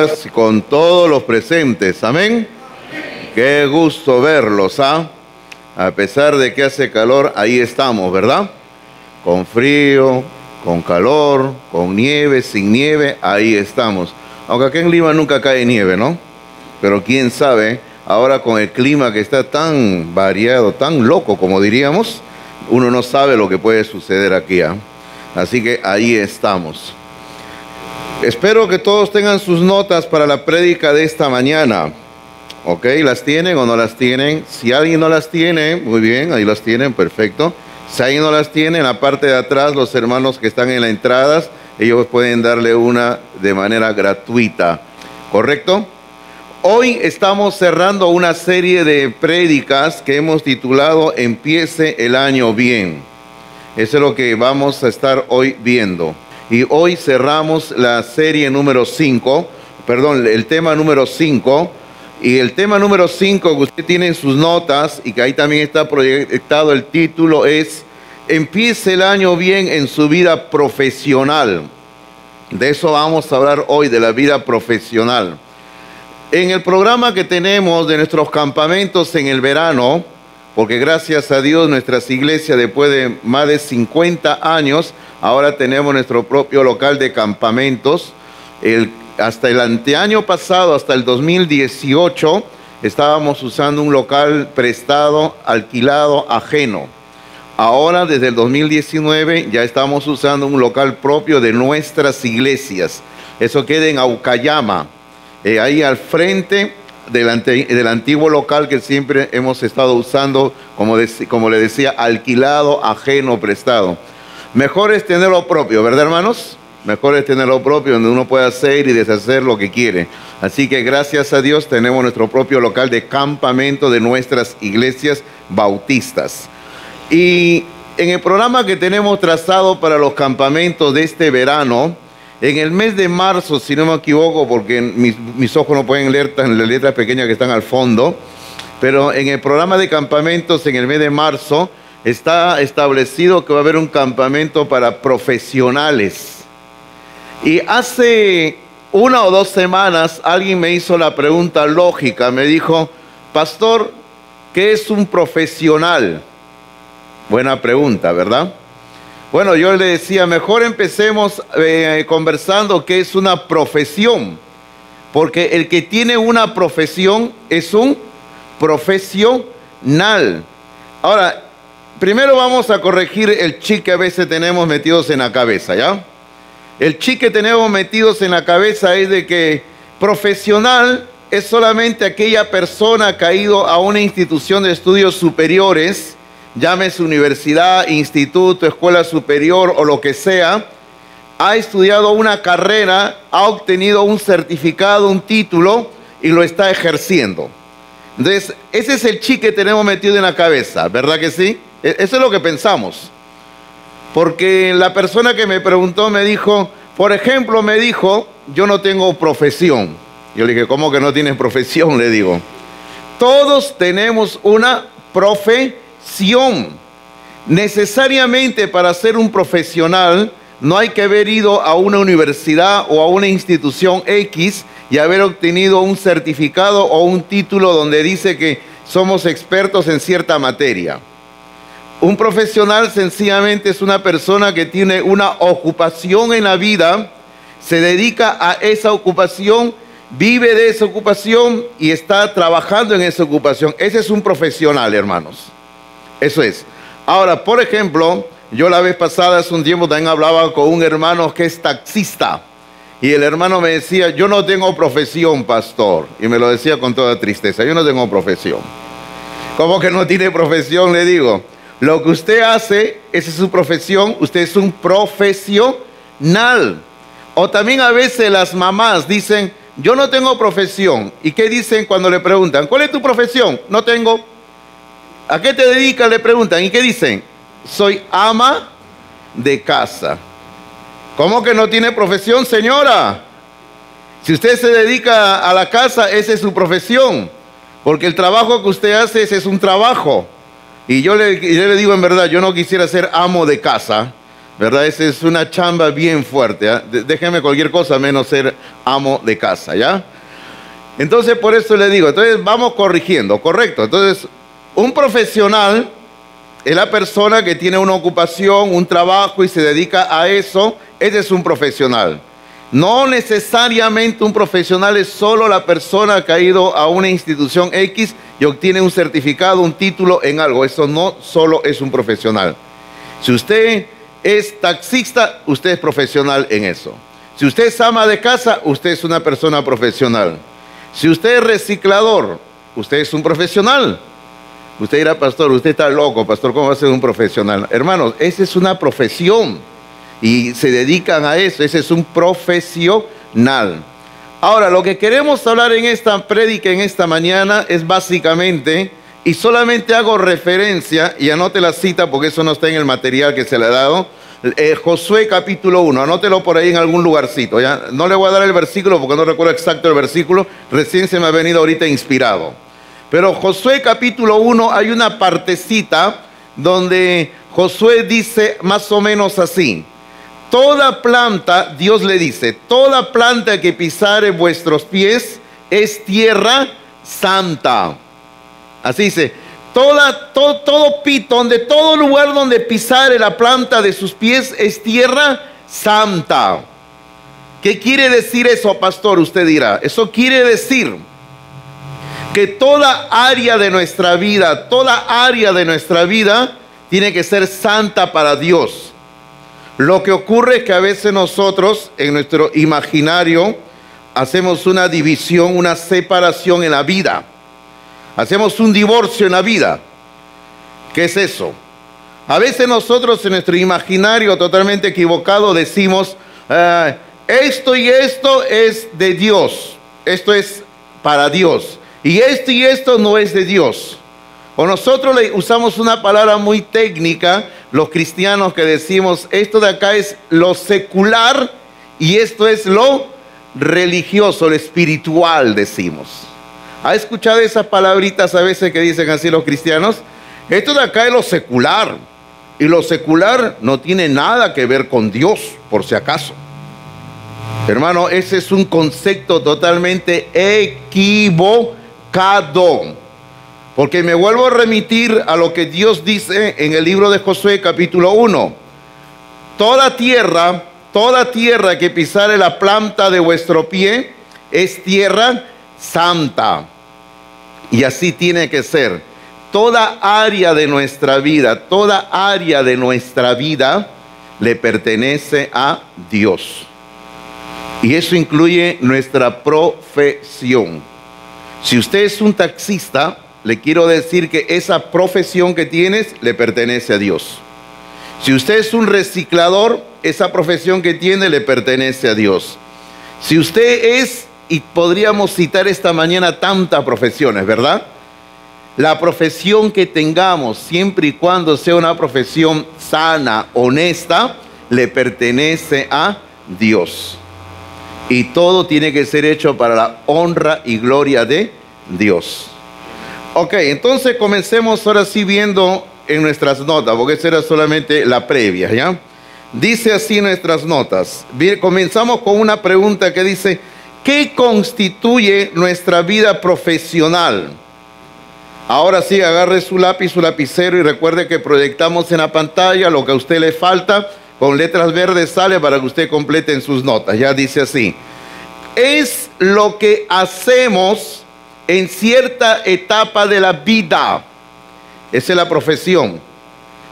días con todos los presentes. Amén. Qué gusto verlos, ¿ah? A pesar de que hace calor, ahí estamos, ¿verdad? Con frío, con calor, con nieve, sin nieve, ahí estamos. Aunque aquí en Lima nunca cae nieve, ¿no? Pero quién sabe, ahora con el clima que está tan variado, tan loco, como diríamos, uno no sabe lo que puede suceder aquí, ¿ah? Así que ahí estamos. Espero que todos tengan sus notas para la prédica de esta mañana. ¿Ok? ¿Las tienen o no las tienen? Si alguien no las tiene, muy bien, ahí las tienen, perfecto. Si alguien no las tiene, en la parte de atrás, los hermanos que están en la entrada, ellos pueden darle una de manera gratuita. ¿Correcto? Hoy estamos cerrando una serie de prédicas que hemos titulado Empiece el año bien. Eso es lo que vamos a estar hoy viendo. Y hoy cerramos la serie número 5, perdón, el tema número 5. Y el tema número 5 que usted tiene en sus notas y que ahí también está proyectado el título es Empiece el año bien en su vida profesional. De eso vamos a hablar hoy, de la vida profesional. En el programa que tenemos de nuestros campamentos en el verano, porque gracias a Dios nuestras iglesias después de más de 50 años, ahora tenemos nuestro propio local de campamentos. Hasta el anteaño pasado, hasta el 2018, estábamos usando un local prestado, alquilado, ajeno. Ahora, desde el 2019, ya estamos usando un local propio de nuestras iglesias. Eso queda en Aucayama, ahí al frente del antiguo local que siempre hemos estado usando, como le decía, alquilado, ajeno, prestado. Mejor es tenerlo propio, ¿verdad, hermanos? Mejor es tenerlo propio, donde uno puede hacer y deshacer lo que quiere. Así que gracias a Dios tenemos nuestro propio local de campamento de nuestras iglesias bautistas. Y en el programa que tenemos trazado para los campamentos de este verano, en el mes de marzo, si no me equivoco, porque mis ojos no pueden leer tan las letras pequeñas que están al fondo, pero en el programa de campamentos en el mes de marzo está establecido que va a haber un campamento para profesionales. Y hace 1 o 2 semanas alguien me hizo la pregunta lógica, me dijo, pastor, ¿qué es un profesional? Buena pregunta, ¿verdad? Bueno, yo le decía, mejor empecemos conversando qué es una profesión, porque el que tiene una profesión es un profesional. Ahora, primero vamos a corregir el chip que a veces tenemos metidos en la cabeza, ¿ya? El chip que tenemos metidos en la cabeza es de que profesional es solamente aquella persona que ha ido a una institución de estudios superiores, llámese universidad, instituto, escuela superior o lo que sea, ha estudiado una carrera, ha obtenido un certificado, un título y lo está ejerciendo. Entonces, ese es el chip que tenemos metido en la cabeza, ¿verdad que sí? Eso es lo que pensamos. Porque la persona que me preguntó me dijo, por ejemplo, me dijo, yo no tengo profesión. Yo le dije, ¿cómo que no tienes profesión? Le digo, todos tenemos una profesión. Necesariamente para ser un profesional no hay que haber ido a una universidad o a una institución X y haber obtenido un certificado o un título donde dice que somos expertos en cierta materia. Un profesional sencillamente es una persona que tiene una ocupación en la vida, se dedica a esa ocupación, vive de esa ocupación y está trabajando en esa ocupación. Ese es un profesional, hermanos. Eso es. Ahora, por ejemplo, yo la vez pasada, hace un tiempo, también hablaba con un hermano que es taxista. Y el hermano me decía, yo no tengo profesión, pastor. Y me lo decía con toda tristeza, yo no tengo profesión. ¿Cómo que no tiene profesión? Le digo, lo que usted hace, esa es su profesión, usted es un profesional. O también a veces las mamás dicen, yo no tengo profesión. ¿Y qué dicen cuando le preguntan? ¿Cuál es tu profesión? No tengo. ¿A qué te dedicas? Le preguntan. ¿Y qué dicen? Soy ama de casa. ¿Cómo que no tiene profesión, señora? Si usted se dedica a la casa, esa es su profesión. Porque el trabajo que usted hace, ese es un trabajo. Y yo le digo en verdad, yo no quisiera ser amo de casa. ¿verdad? Esa es una chamba bien fuerte, ¿eh? Déjeme cualquier cosa menos ser amo de casa, ¿ya? Entonces, por eso le digo, entonces vamos corrigiendo, correcto. Entonces, un profesional es la persona que tiene una ocupación, un trabajo y se dedica a eso. Ese es un profesional. No necesariamente un profesional es solo la persona que ha ido a una institución X y obtiene un certificado, un título en algo. Eso no solo es un profesional. Si usted es taxista, usted es profesional en eso. Si usted es ama de casa, usted es una persona profesional. Si usted es reciclador, usted es un profesional. Usted dirá, pastor, usted está loco, pastor, ¿cómo va a ser un profesional? Hermanos, esa es una profesión y se dedican a eso, ese es un profesional. Ahora, lo que queremos hablar en esta prédica, en esta mañana, es básicamente, y solamente hago referencia, y anote la cita porque eso no está en el material que se le ha dado, Josué capítulo 1, anótelo por ahí en algún lugarcito, ¿ya? No le voy a dar el versículo porque no recuerdo exacto el versículo, recién se me ha venido ahorita inspirado. Pero Josué capítulo 1 hay una partecita donde Josué dice más o menos así: toda planta, Dios le dice, toda planta que pisare vuestros pies es tierra santa. Así dice, todo pito, todo lugar donde pisare la planta de sus pies es tierra santa. ¿Qué quiere decir eso, pastor? Usted dirá, eso quiere decir que toda área de nuestra vida, tiene que ser santa para Dios. Lo que ocurre es que a veces nosotros, en nuestro imaginario, hacemos una división, una separación en la vida. Hacemos un divorcio en la vida. ¿Qué es eso? A veces nosotros en nuestro imaginario totalmente equivocado decimos, esto y esto es de Dios. Esto es para Dios. Y esto no es de Dios. O nosotros le usamos una palabra muy técnica, los cristianos, que decimos, esto de acá es lo secular y esto es lo religioso, lo espiritual, decimos. ¿Ha escuchado esas palabritas a veces que dicen así los cristianos? Esto de acá es lo secular. Y lo secular no tiene nada que ver con Dios, por si acaso. Hermano, ese es un concepto totalmente equivocado. Porque me vuelvo a remitir a lo que Dios dice en el libro de Josué capítulo 1. Toda tierra que pisare la planta de vuestro pie es tierra santa. Y así tiene que ser. Toda área de nuestra vida le pertenece a Dios. Y eso incluye nuestra profesión. Si usted es un taxista, le quiero decir que esa profesión que tienes le pertenece a Dios. Si usted es un reciclador, esa profesión que tiene le pertenece a Dios. Si usted es, y podríamos citar esta mañana tantas profesiones, ¿verdad? La profesión que tengamos, siempre y cuando sea una profesión sana, honesta, le pertenece a Dios. Y todo tiene que ser hecho para la honra y gloria de Dios. Ok, entonces comencemos ahora sí viendo en nuestras notas, porque esa era solamente la previa, ¿ya? Dice así nuestras notas. Bien, comenzamos con una pregunta que dice, ¿qué constituye nuestra vida profesional? Ahora sí, agarre su lápiz, su lapicero y recuerde que proyectamos en la pantalla lo que a usted le falta. Con letras verdes sale para que usted complete en sus notas. Ya dice así. Es lo que hacemos en cierta etapa de la vida. Esa es la profesión.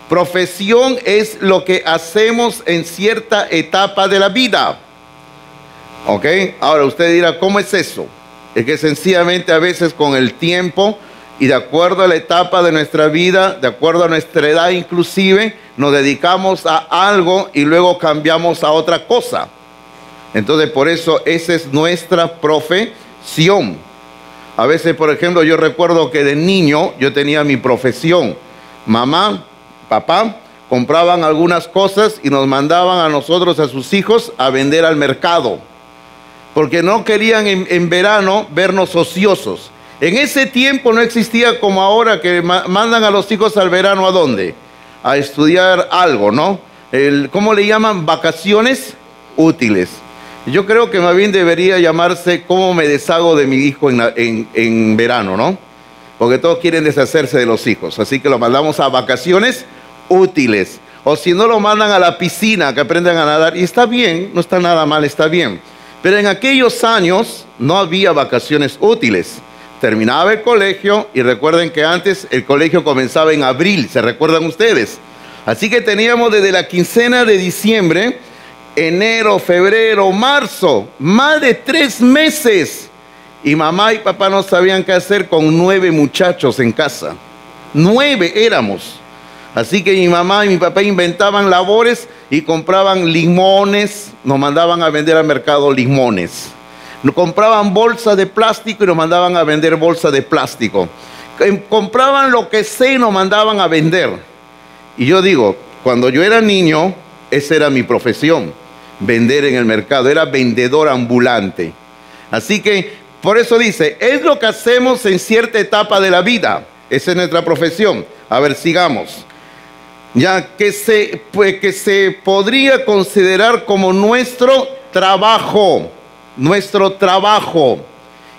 Profesión es lo que hacemos en cierta etapa de la vida. ¿Ok? Ahora usted dirá, ¿cómo es eso? Es que sencillamente a veces con el tiempo y de acuerdo a la etapa de nuestra vida, de acuerdo a nuestra edad inclusive, nos dedicamos a algo y luego cambiamos a otra cosa. Entonces por eso esa es nuestra profesión. A veces, por ejemplo, yo recuerdo que de niño yo tenía mi profesión. Mamá, papá compraban algunas cosas y nos mandaban a nosotros, a sus hijos, a vender al mercado. Porque no querían en verano vernos ociosos. En ese tiempo no existía como ahora que mandan a los hijos al verano, ¿a dónde? A estudiar algo, ¿no? ¿cómo le llaman? Vacaciones útiles. Yo creo que más bien debería llamarse ¿cómo me deshago de mi hijo en verano, ¿no? Porque todos quieren deshacerse de los hijos, así que lo mandamos a vacaciones útiles. O si no, lo mandan a la piscina, que aprendan a nadar. Y está bien, no está nada mal, está bien. Pero en aquellos años no había vacaciones útiles. Terminaba el colegio y recuerden que antes el colegio comenzaba en abril, ¿se recuerdan ustedes? Así que teníamos desde la quincena de diciembre, enero, febrero, marzo, más de 3 meses. Y mamá y papá no sabían qué hacer con 9 muchachos en casa. 9 éramos. Así que mi mamá y mi papá inventaban labores y compraban limones, nos mandaban a vender al mercado limones. Nos compraban bolsas de plástico y nos mandaban a vender bolsas de plástico. Compraban lo que sea y nos mandaban a vender. Y yo digo, cuando yo era niño, esa era mi profesión, vender en el mercado, era vendedor ambulante. Así que, por eso dice, es lo que hacemos en cierta etapa de la vida. Esa es nuestra profesión. A ver, sigamos. Ya que se podría considerar como nuestro trabajo.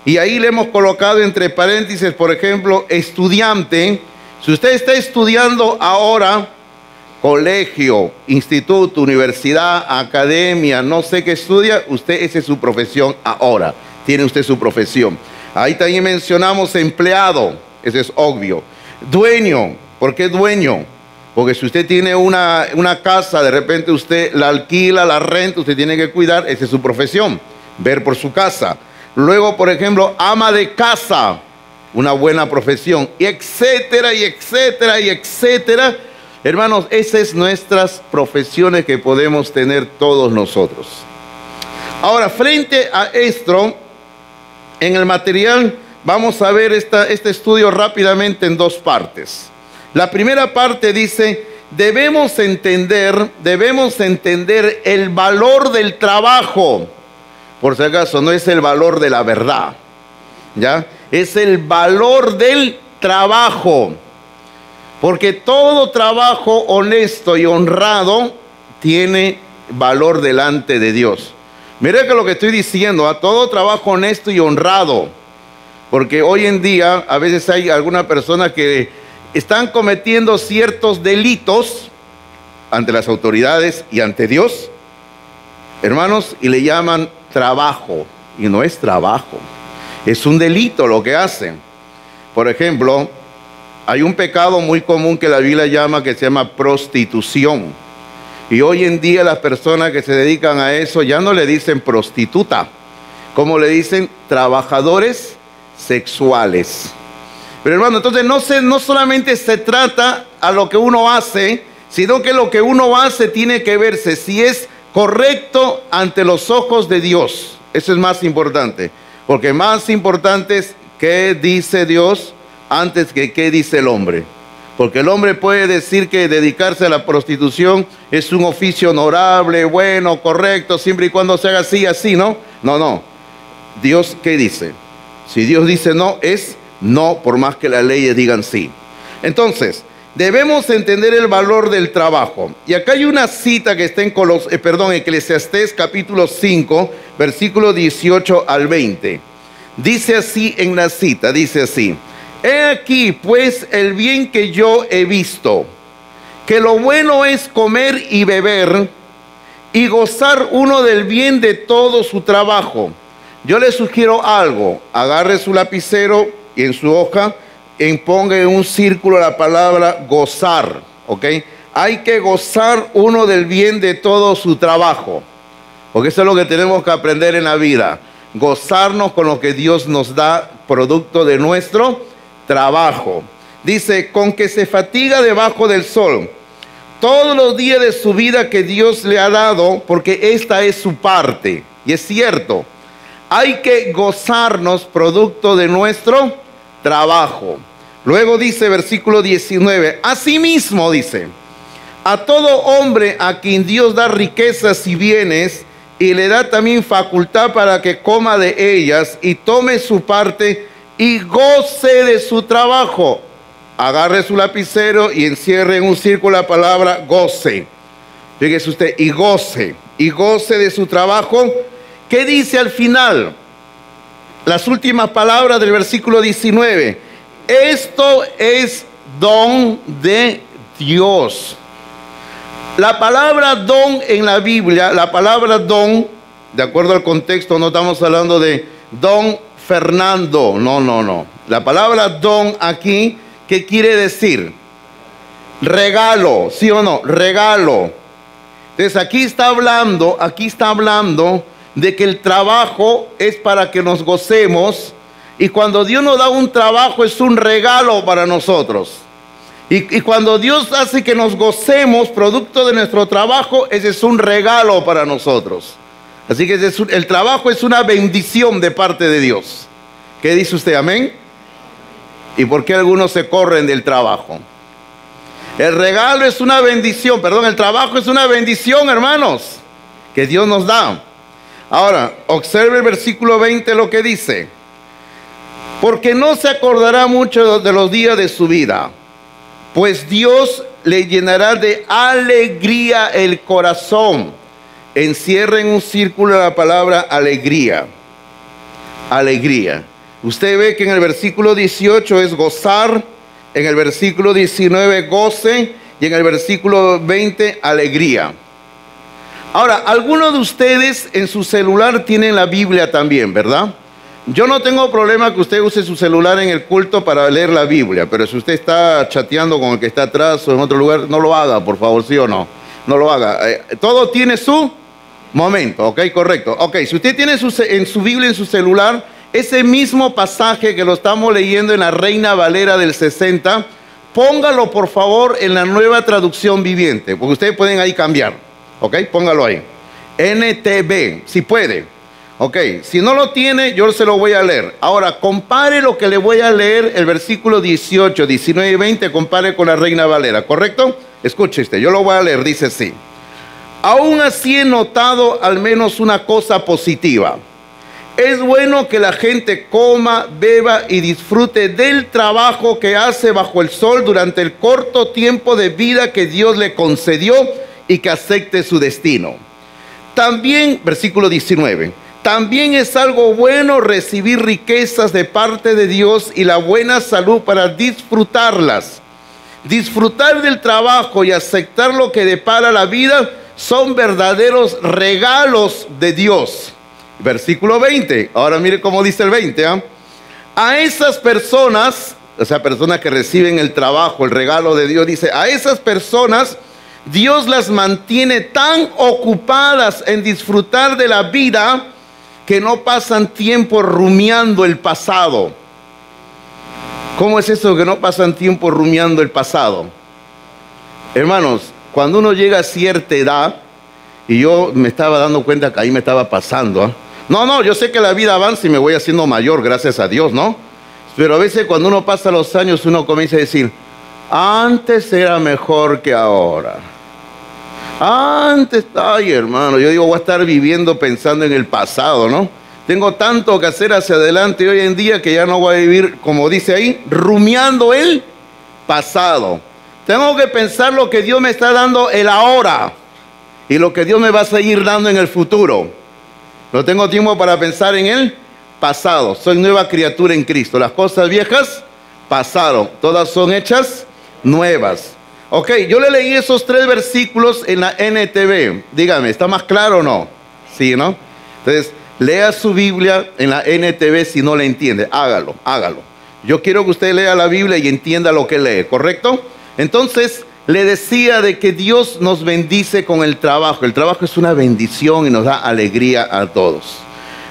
Y ahí le hemos colocado entre paréntesis, por ejemplo, estudiante. Si usted está estudiando ahora, colegio, instituto, universidad, academia, no sé qué estudia, esa es su profesión ahora. Tiene usted su profesión. Ahí también mencionamos empleado, eso es obvio. Dueño, ¿por qué dueño? Porque si usted tiene una casa, de repente usted la alquila, la renta, usted tiene que cuidar, esa es su profesión, ver por su casa. Luego, por ejemplo, ama de casa, una buena profesión, y etcétera, y etcétera, y etcétera. Hermanos, esas son nuestras profesiones que podemos tener todos nosotros. Ahora, frente a esto, en el material vamos a ver este estudio rápidamente en 2 partes. La primera parte dice, debemos entender el valor del trabajo. Por si acaso, no es el valor de la verdad, ¿ya? Es el valor del trabajo. Porque todo trabajo honesto y honrado tiene valor delante de Dios. Mire que lo que estoy diciendo, a todo trabajo honesto y honrado. Porque hoy en día a veces hay alguna persona que están cometiendo ciertos delitos ante las autoridades y ante Dios, hermanos, y le llaman trabajo. Y no es trabajo, es un delito lo que hacen. Por ejemplo, hay un pecado muy común que la Biblia que se llama prostitución. Y hoy en día las personas que se dedican a eso ya no le dicen prostituta, como le dicen trabajadores sexuales. Pero hermano, entonces no solamente se trata a lo que uno hace, sino que lo que uno hace tiene que verse si es correcto ante los ojos de Dios. Eso es más importante, porque más importante es qué dice Dios antes que qué dice el hombre. Porque el hombre puede decir que dedicarse a la prostitución es un oficio honorable, bueno, correcto, siempre y cuando se haga así, ¿no? No. Dios, ¿qué dice? Si Dios dice no, es no, por más que las leyes digan sí. Entonces, debemos entender el valor del trabajo. Y acá hay una cita que está en Eclesiastés capítulo 5, versículo 18 al 20. Dice así en la cita, dice así: he aquí pues el bien que yo he visto, que lo bueno es comer y beber y gozar uno del bien de todo su trabajo. Yo le sugiero algo: agarre su lapicero y en su hoja ponga en un círculo la palabra gozar, ¿ok? Hay que gozar uno del bien de todo su trabajo, porque eso es lo que tenemos que aprender en la vida, gozarnos con lo que Dios nos da, producto de nuestro trabajo. Dice, con que se fatiga debajo del sol todos los días de su vida que Dios le ha dado, porque esta es su parte. Y es cierto, hay que gozarnos producto de nuestro trabajo. Luego dice versículo 19, asimismo dice, a todo hombre a quien Dios da riquezas y bienes y le da también facultad para que coma de ellas y tome su parte y goce de su trabajo. Agarre su lapicero y encierre en un círculo la palabra goce. Fíjese usted, y goce de su trabajo. ¿Qué dice al final? Las últimas palabras del versículo 19. Esto es don de Dios. La palabra don en la Biblia, la palabra don, de acuerdo al contexto, no estamos hablando de don Fernando, no. La palabra don aquí, ¿qué quiere decir? Regalo, ¿sí o no? Regalo. Entonces aquí está hablando de que el trabajo es para que nos gocemos, y cuando Dios nos da un trabajo es un regalo para nosotros. Y cuando Dios hace que nos gocemos producto de nuestro trabajo, ese es un regalo para nosotros. Así que el trabajo es una bendición de parte de Dios. ¿Qué dice usted? Amén. ¿Y por qué algunos se corren del trabajo? El regalo es una bendición, el trabajo es una bendición, hermanos, que Dios nos da. Ahora, observe el versículo 20 lo que dice. Porque no se acordará mucho de los días de su vida, pues Dios le llenará de alegría el corazón. Encierra en un círculo la palabra alegría. Alegría. Usted ve que en el versículo 18 es gozar, en el versículo 19 goce, y en el versículo 20 alegría. Ahora, algunos de ustedes en su celular tienen la Biblia también, ¿verdad? Yo no tengo problema que usted use su celular en el culto para leer la Biblia, pero si usted está chateando con el que está atrás o en otro lugar, no lo haga, por favor, ¿sí o no? No lo haga. Todo tiene su momento, ¿ok? Correcto. Ok, si usted tiene en su Biblia, en su celular, ese mismo pasaje que lo estamos leyendo en la Reina Valera del 60, póngalo por favor en la Nueva Traducción Viviente, porque ustedes pueden ahí cambiar, ¿ok? Póngalo ahí. NTV, si puede. Ok, si no lo tiene, yo se lo voy a leer. Ahora, compare lo que le voy a leer, el versículo 18, 19 y 20, compare con la Reina Valera, ¿correcto? Escuche usted, yo lo voy a leer, dice así. Aún así he notado al menos una cosa positiva. Es bueno que la gente coma, beba y disfrute del trabajo que hace bajo el sol durante el corto tiempo de vida que Dios le concedió, y que acepte su destino. También, versículo 19, también es algo bueno recibir riquezas de parte de Dios y la buena salud para disfrutarlas. Disfrutar del trabajo y aceptar lo que depara la vida son verdaderos regalos de Dios. Versículo 20, ahora mire cómo dice el 20. A esas personas, o sea, personas que reciben el trabajo, el regalo de Dios, dice, a esas personas Dios las mantiene tan ocupadas en disfrutar de la vida que no pasan tiempo rumiando el pasado. ¿Cómo es eso que no pasan tiempo rumiando el pasado? Hermanos, cuando uno llega a cierta edad, y yo me estaba dando cuenta que ahí me estaba pasando, No, yo sé que la vida avanza y me voy haciendo mayor, gracias a Dios, ¿no? Pero a veces cuando uno pasa los años, uno comienza a decir, antes era mejor que ahora. Antes, ay hermano, yo digo, voy a estar viviendo pensando en el pasado, ¿no? Tengo tanto que hacer hacia adelante hoy en día que ya no voy a vivir, como dice ahí, rumiando el pasado. Tengo que pensar lo que Dios me está dando el ahora y lo que Dios me va a seguir dando en el futuro. No tengo tiempo para pensar en el pasado. Soy nueva criatura en Cristo. Las cosas viejas pasaron, todas son hechas nuevas. Ok, yo le leí esos 3 versículos en la NTV. Dígame, ¿está más claro o no? Sí, ¿no? Entonces, lea su Biblia en la NTV si no la entiende. Hágalo. Yo quiero que usted lea la Biblia y entienda lo que lee, ¿correcto? Entonces, le decía de que Dios nos bendice con el trabajo. El trabajo es una bendición y nos da alegría a todos.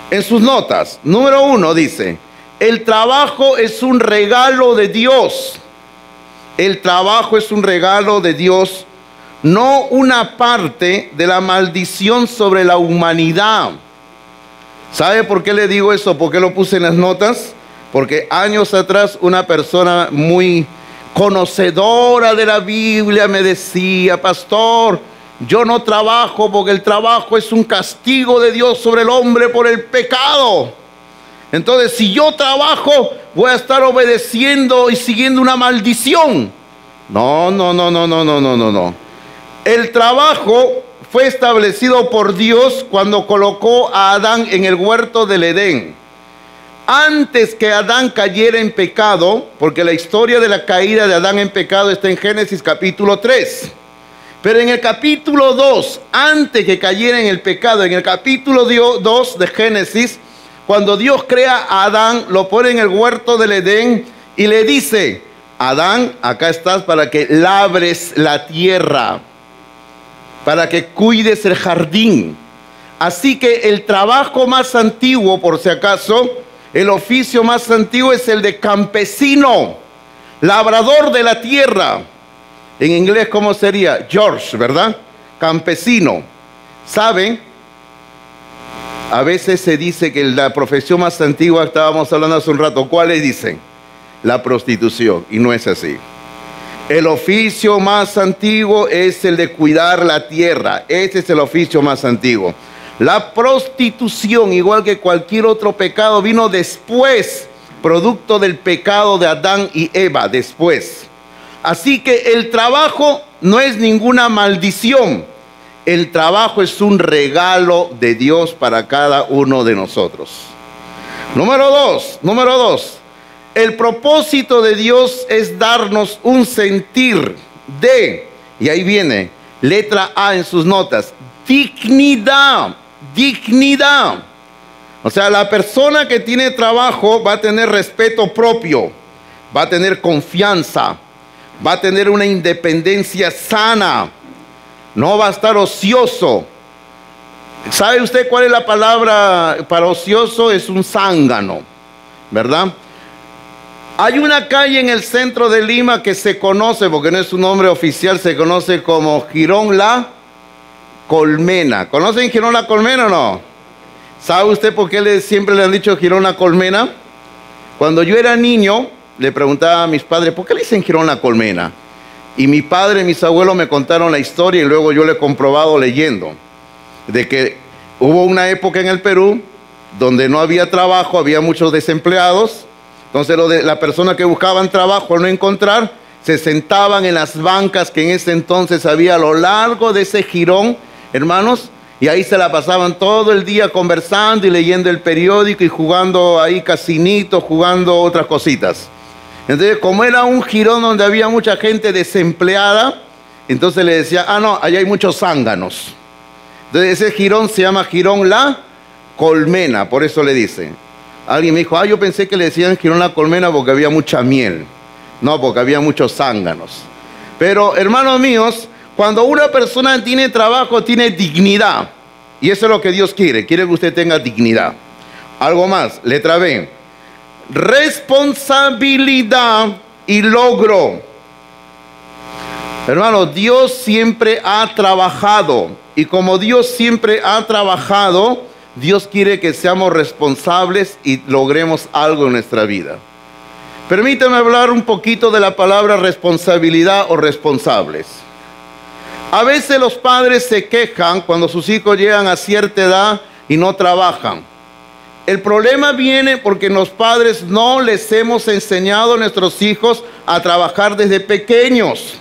En sus notas, número 1 dice, el trabajo es un regalo de Dios. El trabajo es un regalo de Dios, no una parte de la maldición sobre la humanidad. ¿Sabe por qué le digo eso? ¿Por qué lo puse en las notas? Porque años atrás una persona muy conocedora de la Biblia me decía, pastor, yo no trabajo porque el trabajo es un castigo de Dios sobre el hombre por el pecado. Entonces, si yo trabajo, voy a estar obedeciendo y siguiendo una maldición. No. El trabajo fue establecido por Dios cuando colocó a Adán en el huerto del Edén. Antes que Adán cayera en pecado, porque la historia de la caída de Adán en pecado está en Génesis capítulo 3. Pero en el capítulo 2, antes que cayera en el pecado, en el capítulo 2 de Génesis, cuando Dios crea a Adán, lo pone en el huerto del Edén y le dice: Adán, acá estás para que labres la tierra, para que cuides el jardín. Así que el trabajo más antiguo, por si acaso, el oficio más antiguo es el de campesino, labrador de la tierra. En inglés, ¿cómo sería? George, ¿verdad? Campesino. ¿Saben? A veces se dice que la profesión más antigua, estábamos hablando hace un rato, ¿cuáles dicen? La prostitución, y no es así. El oficio más antiguo es el de cuidar la tierra. Ese es el oficio más antiguo. La prostitución, igual que cualquier otro pecado, vino después, producto del pecado de Adán y Eva, después. Así que el trabajo no es ninguna maldición. El trabajo es un regalo de Dios para cada uno de nosotros. Número dos. El propósito de Dios es darnos un sentir de, y ahí viene, letra A en sus notas, dignidad. O sea, la persona que tiene trabajo va a tener respeto propio, va a tener confianza, va a tener una independencia sana, no va a estar ocioso. ¿Sabe usted cuál es la palabra para ocioso? Es un zángano, ¿verdad? Hay una calle en el centro de Lima que se conoce, porque no es un nombre oficial, se conoce como Jirón La Colmena. ¿Conocen Jirón La Colmena o no? ¿Sabe usted por qué siempre le han dicho Jirón La Colmena? Cuando yo era niño, le preguntaba a mis padres, ¿por qué le dicen Jirón La Colmena? Y mi padre y mis abuelos me contaron la historia y luego yo le he comprobado leyendo, de que hubo una época en el Perú donde no había trabajo, había muchos desempleados. Entonces la persona que buscaban trabajo al no encontrar, se sentaban en las bancas que en ese entonces había a lo largo de ese jirón, hermanos, y ahí se la pasaban todo el día conversando y leyendo el periódico y jugando ahí casinitos, jugando otras cositas. Entonces, como era un jirón donde había mucha gente desempleada, entonces le decía, no, allá hay muchos zánganos. Entonces ese jirón se llama Jirón La Colmena, por eso le dicen. Alguien me dijo, yo pensé que le decían Jirón La Colmena porque había mucha miel. No, porque había muchos zánganos. Pero, hermanos míos, cuando una persona tiene trabajo, tiene dignidad. Y eso es lo que Dios quiere. Quiere que usted tenga dignidad. Algo más, letra B. Responsabilidad y logro. Hermanos, Dios siempre ha trabajado. Y como Dios siempre ha trabajado, Dios quiere que seamos responsables y logremos algo en nuestra vida. Permítame hablar un poquito de la palabra responsabilidad o responsables. A veces los padres se quejan cuando sus hijos llegan a cierta edad y no trabajan. El problema viene porque los padres no les hemos enseñado a nuestros hijos a trabajar desde pequeños.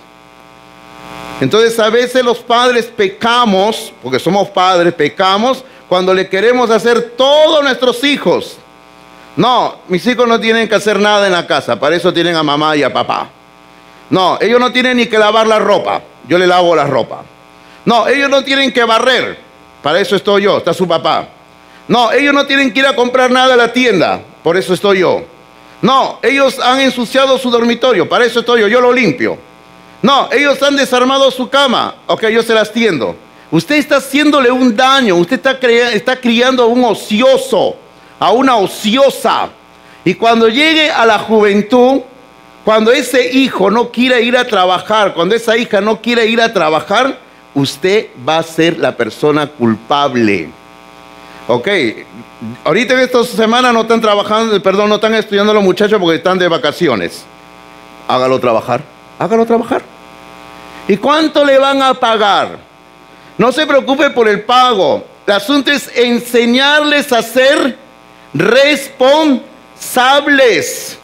Entonces a veces los padres pecamos, porque somos padres, pecamos cuando le queremos hacer todo a nuestros hijos. No, mis hijos no tienen que hacer nada en la casa, para eso tienen a mamá y a papá. No, ellos no tienen ni que lavar la ropa, yo le lavo la ropa. No, ellos no tienen que barrer, para eso estoy yo, está su papá. No, ellos no tienen que ir a comprar nada a la tienda, por eso estoy yo. No, ellos han ensuciado su dormitorio, para eso estoy yo, yo lo limpio. No, ellos han desarmado su cama, ok, yo se las tiendo. Usted está haciéndole un daño, usted está criando a un ocioso, a una ociosa. Y cuando llegue a la juventud, cuando ese hijo no quiera ir a trabajar, cuando esa hija no quiera ir a trabajar, usted va a ser la persona culpable. Ok, ahorita en estas semanas no están trabajando, perdón, no están estudiando los muchachos porque están de vacaciones. Hágalo trabajar, hágalo trabajar. ¿Y cuánto le van a pagar? No se preocupe por el pago. El asunto es enseñarles a ser responsables.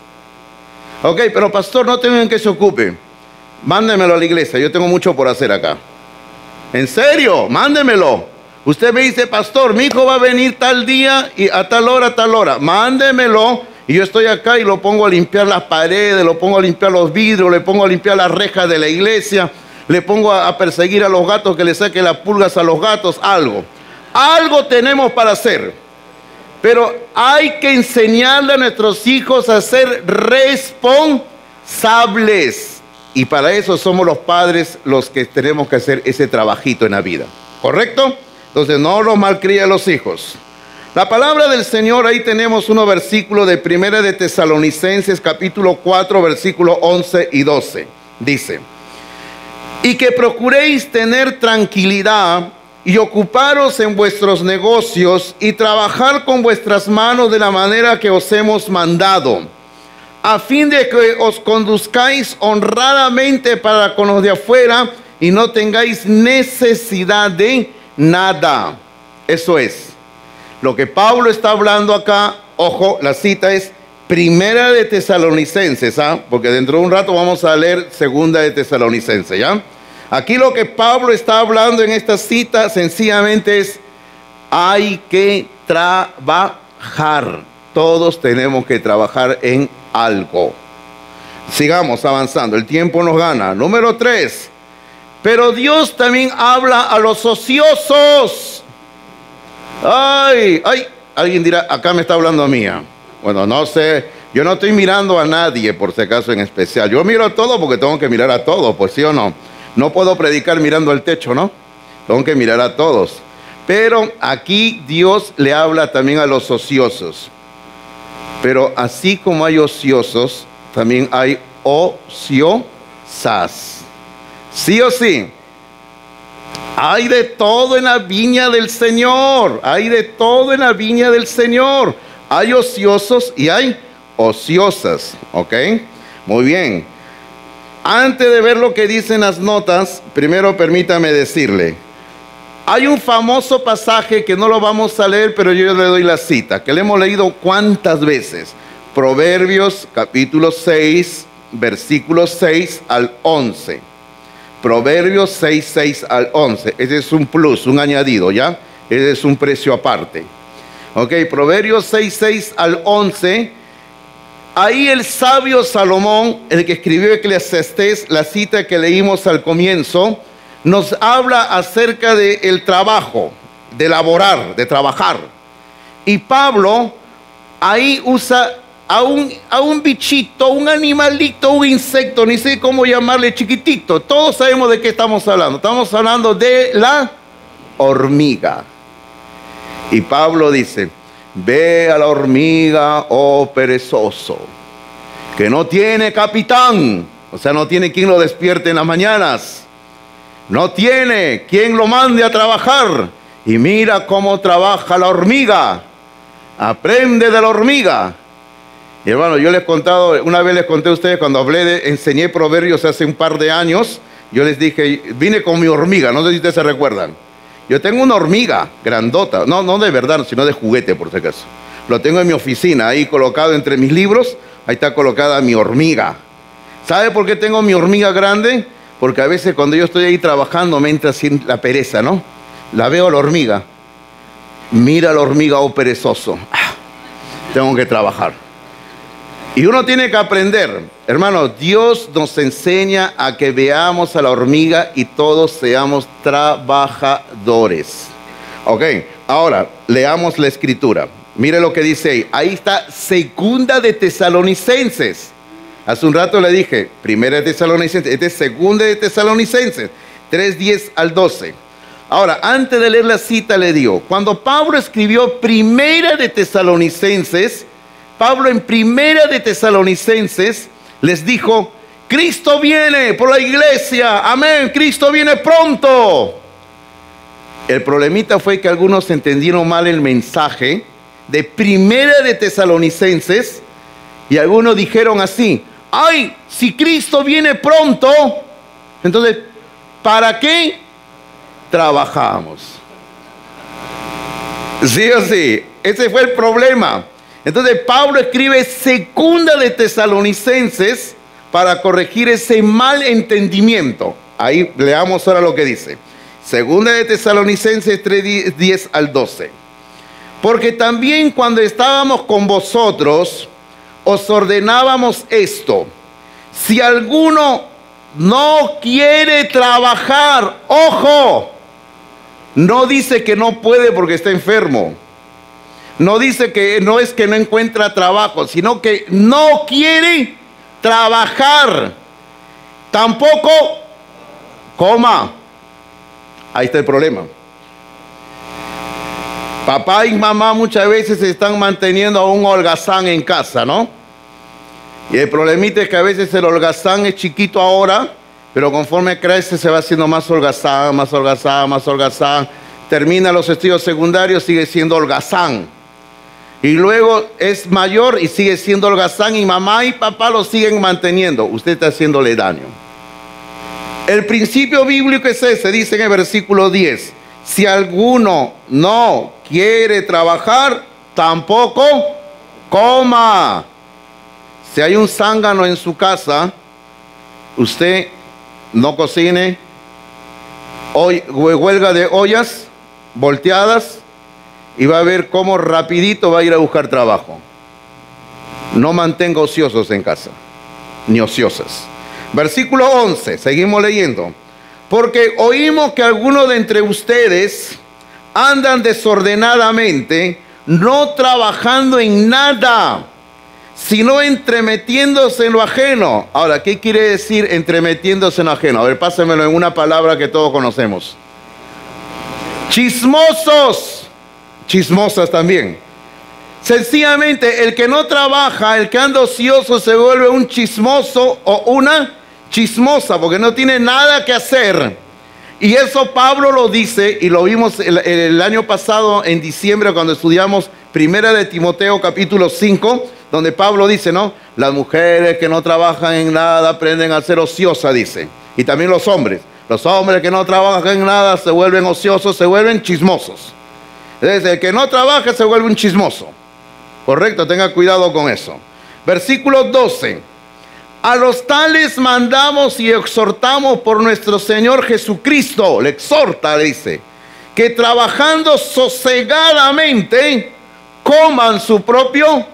Ok, pero pastor, no tengan que se ocupe. Mándemelo a la iglesia, yo tengo mucho por hacer acá. ¿En serio? Mándemelo. Usted me dice, pastor, mi hijo va a venir tal día y a tal hora. Mándemelo y yo estoy acá y lo pongo a limpiar las paredes, lo pongo a limpiar los vidrios, le pongo a limpiar las rejas de la iglesia, le pongo a perseguir a los gatos, que le saque las pulgas a los gatos, algo. Algo tenemos para hacer. Pero hay que enseñarle a nuestros hijos a ser responsables. Y para eso somos los padres los que tenemos que hacer ese trabajito en la vida. ¿Correcto? Entonces no los malcríe a los hijos. La palabra del Señor, ahí tenemos unos versículos de Primera de Tesalonicenses, capítulo 4, versículos 11 y 12. Dice: y que procuréis tener tranquilidad y ocuparos en vuestros negocios y trabajar con vuestras manos de la manera que os hemos mandado, a fin de que os conduzcáis honradamente para con los de afuera y no tengáis necesidad de nada. Eso es lo que Pablo está hablando acá. Ojo, la cita es Primera de Tesalonicenses, porque dentro de un rato vamos a leer Segunda de Tesalonicenses, ¿ya? Aquí lo que Pablo está hablando en esta cita sencillamente es: hay que trabajar. Todos tenemos que trabajar en algo. Sigamos avanzando, el tiempo nos gana. Número 3. Pero Dios también habla a los ociosos. Ay, alguien dirá, acá me está hablando a mí. Bueno, no sé, yo no estoy mirando a nadie por si acaso en especial. Yo miro a todo porque tengo que mirar a todos, pues sí o no. No puedo predicar mirando al techo, ¿no? Tengo que mirar a todos. Pero aquí Dios le habla también a los ociosos. Pero así como hay ociosos, también hay ociosas. Sí o sí. Hay de todo en la viña del Señor. Hay de todo en la viña del Señor. Hay ociosos y hay ociosas. ¿Ok? Muy bien. Antes de ver lo que dicen las notas, primero permítame decirle. Hay un famoso pasaje que no lo vamos a leer, pero yo le doy la cita, que le hemos leído cuántas veces. Proverbios capítulo 6, versículos 6 al 11. Proverbios 6, 6 al 11. Ese es un plus, un añadido, ¿ya? Ese es un precio aparte. Ok, Proverbios 6, 6 al 11. Ahí el sabio Salomón, el que escribió Eclesiastés, la cita que leímos al comienzo, nos habla acerca del trabajo, de laborar, de trabajar. Y Pablo ahí usa a un bichito, un animalito, un insecto, ni sé cómo llamarle, chiquitito. Todos sabemos de qué estamos hablando. Estamos hablando de la hormiga. Y Pablo dice: ve a la hormiga, oh perezoso, que no tiene capitán, o sea, no tiene quien lo despierte en las mañanas. No tiene quien lo mande a trabajar. Y mira cómo trabaja la hormiga. Aprende de la hormiga. Y hermano, yo les he contado, una vez les conté a ustedes cuando enseñé proverbios hace un par de años. Yo les dije, vine con mi hormiga, no sé si ustedes se recuerdan. Yo tengo una hormiga grandota, no de verdad, sino de juguete por si acaso. Lo tengo en mi oficina, ahí colocado entre mis libros, ahí está colocada mi hormiga. ¿Sabe por qué tengo mi hormiga grande? Porque a veces cuando yo estoy ahí trabajando me entra así la pereza, ¿no? La veo a la hormiga. Mira la hormiga, oh perezoso. Tengo que trabajar. Y uno tiene que aprender. Hermano, Dios nos enseña a que veamos a la hormiga y todos seamos trabajadores. Ok, ahora leamos la escritura. Mire lo que dice ahí. Ahí está Segunda de Tesalonicenses. Hace un rato le dije, Primera de Tesalonicenses, este es Segunda de Tesalonicenses, 3:10 al 12. Ahora, antes de leer la cita le digo, cuando Pablo escribió Primera de Tesalonicenses, Pablo en Primera de Tesalonicenses les dijo, Cristo viene por la iglesia, amén, Cristo viene pronto. El problemita fue que algunos entendieron mal el mensaje de Primera de Tesalonicenses y algunos dijeron así, ay, si Cristo viene pronto, entonces, ¿para qué trabajamos? Sí o sí, ese fue el problema. Entonces Pablo escribe Segunda de Tesalonicenses para corregir ese mal entendimiento. Ahí leamos ahora lo que dice. Segunda de Tesalonicenses 3, 10 al 12. Porque también cuando estábamos con vosotros, os ordenábamos esto: si alguno no quiere trabajar, ojo, no dice que no puede porque está enfermo. No dice que no es que no encuentra trabajo, sino que no quiere trabajar. Tampoco coma. Ahí está el problema. Papá y mamá muchas veces están manteniendo a un holgazán en casa, ¿no? Y el problemita es que a veces el holgazán es chiquito ahora, pero conforme crece se va haciendo más holgazán, más holgazán, más holgazán. Termina los estudios secundarios, sigue siendo holgazán. Y luego es mayor y sigue siendo holgazán y mamá y papá lo siguen manteniendo. Usted está haciéndole daño. El principio bíblico es ese, dice en el versículo 10. Si alguno no quiere trabajar, tampoco coma. Si hay un zángano en su casa, usted no cocine, huelga de ollas volteadas, y va a ver cómo rapidito va a ir a buscar trabajo. No mantenga ociosos en casa, ni ociosas. Versículo 11, seguimos leyendo. Porque oímos que algunos de entre ustedes andan desordenadamente, no trabajando en nada, sino entremetiéndose en lo ajeno. Ahora, ¿qué quiere decir entremetiéndose en lo ajeno? A ver, pásenmelo en una palabra que todos conocemos. Chismosos, chismosas también. Sencillamente, el que no trabaja, el que anda ocioso, se vuelve un chismoso o una chismosa, porque no tiene nada que hacer. Y eso Pablo lo dice, y lo vimos el año pasado en diciembre cuando estudiamos Primera de Timoteo capítulo 5, donde Pablo dice, ¿no? Las mujeres que no trabajan en nada aprenden a ser ociosas, dice. Y también los hombres que no trabajan en nada se vuelven ociosos, se vuelven chismosos. Entonces, el que no trabaja se vuelve un chismoso. Correcto, tenga cuidado con eso. Versículo 12. A los tales mandamos y exhortamos por nuestro Señor Jesucristo, le exhorta, le dice, que trabajando sosegadamente coman su propio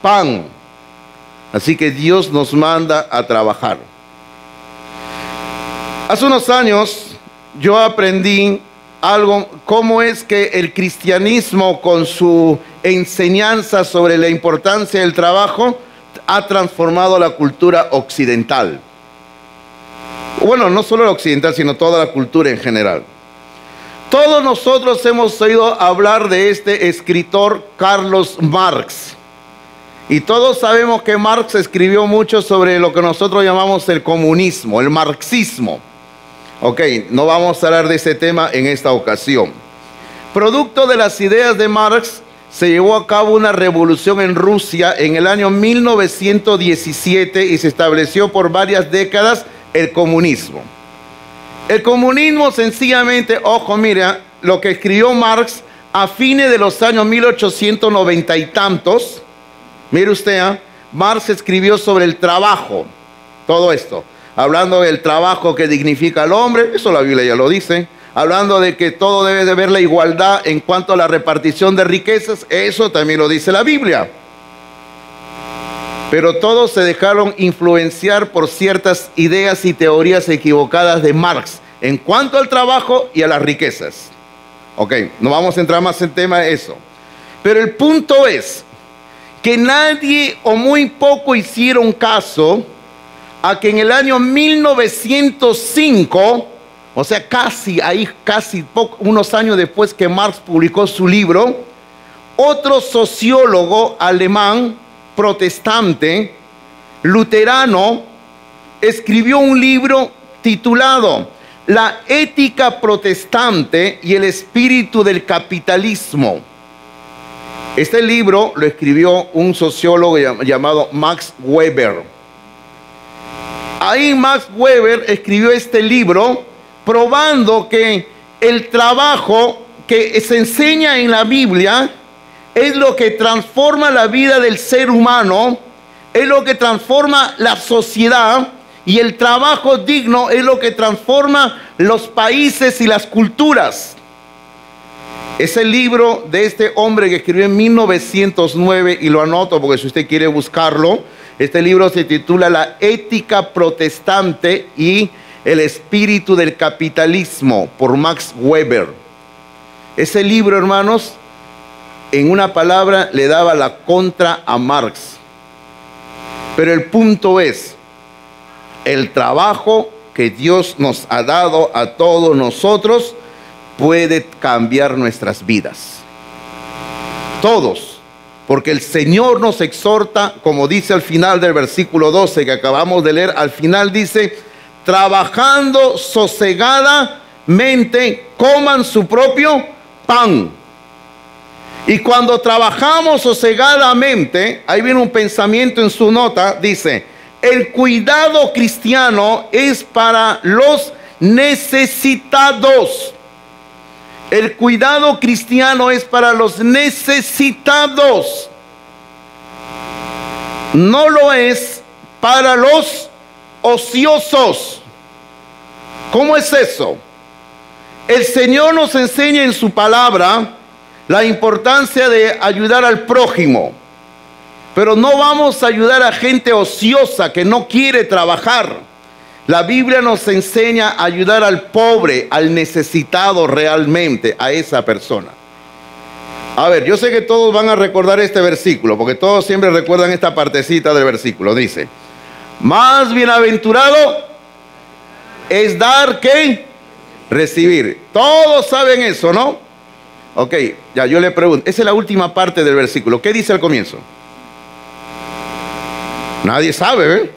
pan. Así que Dios nos manda a trabajar. Hace unos años yo aprendí algo, cómo es que el cristianismo con su enseñanza sobre la importancia del trabajo ha transformado la cultura occidental. Bueno, no solo la occidental, sino toda la cultura en general. Todos nosotros hemos oído hablar de este escritor Carlos Marx. Y todos sabemos que Marx escribió mucho sobre lo que nosotros llamamos el comunismo, el marxismo. Ok, no vamos a hablar de ese tema en esta ocasión. Producto de las ideas de Marx, se llevó a cabo una revolución en Rusia en el año 1917 y se estableció por varias décadas el comunismo. El comunismo sencillamente, ojo, mira, lo que escribió Marx a fines de los años 1890 y tantos, mire usted, Marx escribió sobre el trabajo, todo esto, hablando del trabajo que dignifica al hombre, eso la Biblia ya lo dice. Hablando de que todo debe de haber la igualdad en cuanto a la repartición de riquezas, eso también lo dice la Biblia. Pero todos se dejaron influenciar por ciertas ideas y teorías equivocadas de Marx en cuanto al trabajo y a las riquezas. Ok, no vamos a entrar más en tema de eso. Pero el punto es que nadie o muy poco hicieron caso a que en el año 1905... O sea, unos años después que Marx publicó su libro, otro sociólogo alemán, protestante, luterano, escribió un libro titulado La ética protestante y el espíritu del capitalismo. Este libro lo escribió un sociólogo llamado Max Weber. Ahí Max Weber escribió este libro probando que el trabajo que se enseña en la Biblia es lo que transforma la vida del ser humano, es lo que transforma la sociedad Y el trabajo digno es lo que transforma los países y las culturas. Es el libro de este hombre que escribió en 1909, y lo anoto porque si usted quiere buscarlo, este libro se titula La ética protestante y el espíritu del capitalismo, por Max Weber. Ese libro, hermanos, en una palabra le daba la contra a Marx. Pero el punto es, el trabajo que Dios nos ha dado a todos nosotros puede cambiar nuestras vidas. Todos. Porque el Señor nos exhorta, como dice al final del versículo 12 que acabamos de leer, al final dice, trabajando sosegadamente, coman su propio pan. Y cuando trabajamos sosegadamente, ahí viene un pensamiento en su nota, dice, el cuidado cristiano es para los necesitados. El cuidado cristiano es para los necesitados. No lo es para los ociosos. ¿Cómo es eso? El Señor nos enseña en su palabra la importancia de ayudar al prójimo. Pero no vamos a ayudar a gente ociosa que no quiere trabajar. La Biblia nos enseña a ayudar al pobre, al necesitado realmente, a esa persona. A ver, yo sé que todos van a recordar este versículo, porque todos siempre recuerdan esta partecita del versículo. Dice, más bienaventurado es dar que recibir. Todos saben eso, ¿no? Ok, ya yo le pregunto, esa es la última parte del versículo. ¿Qué dice al comienzo? Nadie sabe, ¿eh?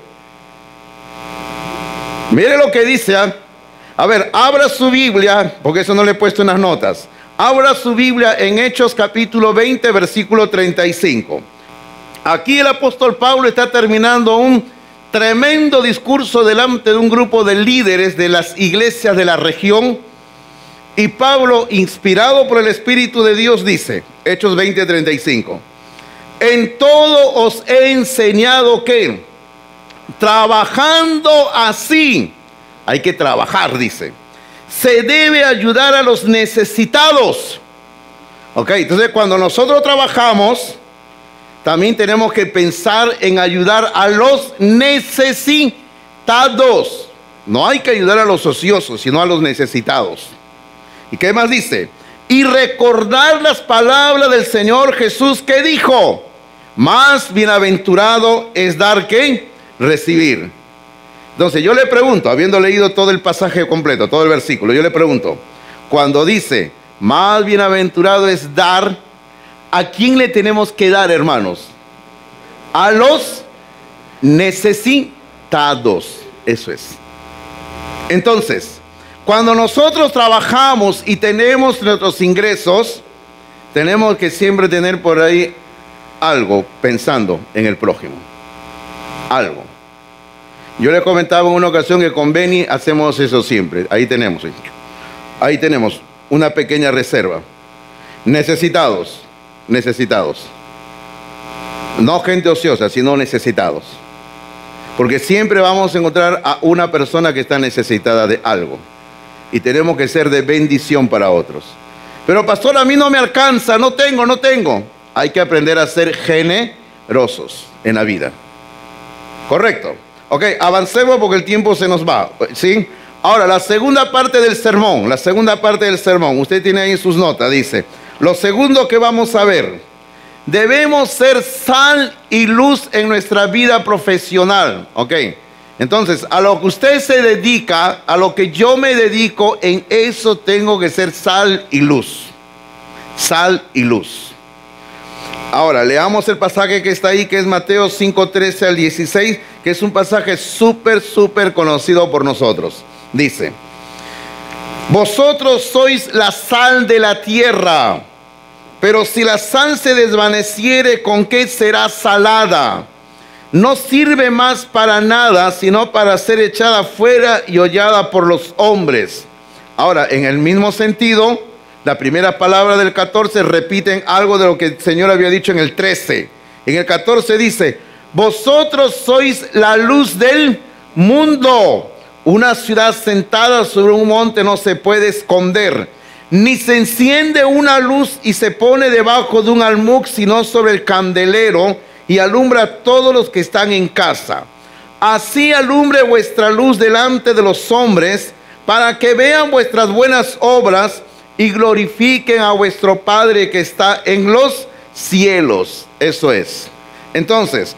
Mire lo que dice. A ver, abra su Biblia, porque eso no le he puesto en las notas. Abra su Biblia en Hechos capítulo 20, versículo 35. Aquí el apóstol Pablo está terminando un tremendo discurso delante de un grupo de líderes de las iglesias de la región. Y Pablo, inspirado por el Espíritu de Dios, dice, Hechos 20, 35. En todo os he enseñado que, trabajando así, hay que trabajar, dice, se debe ayudar a los necesitados. Ok, entonces cuando nosotros trabajamos, también tenemos que pensar en ayudar a los necesitados. No hay que ayudar a los ociosos, sino a los necesitados. ¿Y qué más dice? Y recordar las palabras del Señor Jesús que dijo, más bienaventurado es dar que recibir. Entonces yo le pregunto, habiendo leído todo el pasaje completo, todo el versículo, yo le pregunto, cuando dice, más bienaventurado es dar, ¿a quién le tenemos que dar, hermanos? A los necesitados. Eso es. Entonces, cuando nosotros trabajamos y tenemos nuestros ingresos, tenemos que siempre tener por ahí algo pensando en el prójimo. Algo. Yo le comentaba en una ocasión que con Benny hacemos eso siempre. Ahí tenemos una pequeña reserva. Necesitados. No gente ociosa, sino necesitados. Porque siempre vamos a encontrar a una persona que está necesitada de algo. Y tenemos que ser de bendición para otros. Pero pastor, a mí no me alcanza, no tengo. Hay que aprender a ser generosos en la vida. ¿Correcto? Ok, avancemos porque el tiempo se nos va, ¿sí? Ahora, la segunda parte del sermón. Usted tiene ahí sus notas, dice. Lo segundo que vamos a ver. Debemos ser sal y luz en nuestra vida profesional. Ok. Entonces, a lo que usted se dedica, a lo que yo me dedico, en eso tengo que ser sal y luz. Sal y luz. Ahora, leamos el pasaje que está ahí, que es Mateo 5, 13 al 16, que es un pasaje súper conocido por nosotros. Dice, vosotros sois la sal de la tierra, pero si la sal se desvaneciere, ¿con qué será salada? No sirve más para nada, sino para ser echada fuera y hollada por los hombres. Ahora, en el mismo sentido, la primera palabra del 14 repiten algo de lo que el Señor había dicho en el 13. En el 14 dice, vosotros sois la luz del mundo. Una ciudad sentada sobre un monte no se puede esconder, ni se enciende una luz y se pone debajo de un almud, sino sobre el candelero, y alumbra a todos los que están en casa. Así alumbre vuestra luz delante de los hombres, para que vean vuestras buenas obras y glorifiquen a vuestro Padre que está en los cielos. Eso es. Entonces,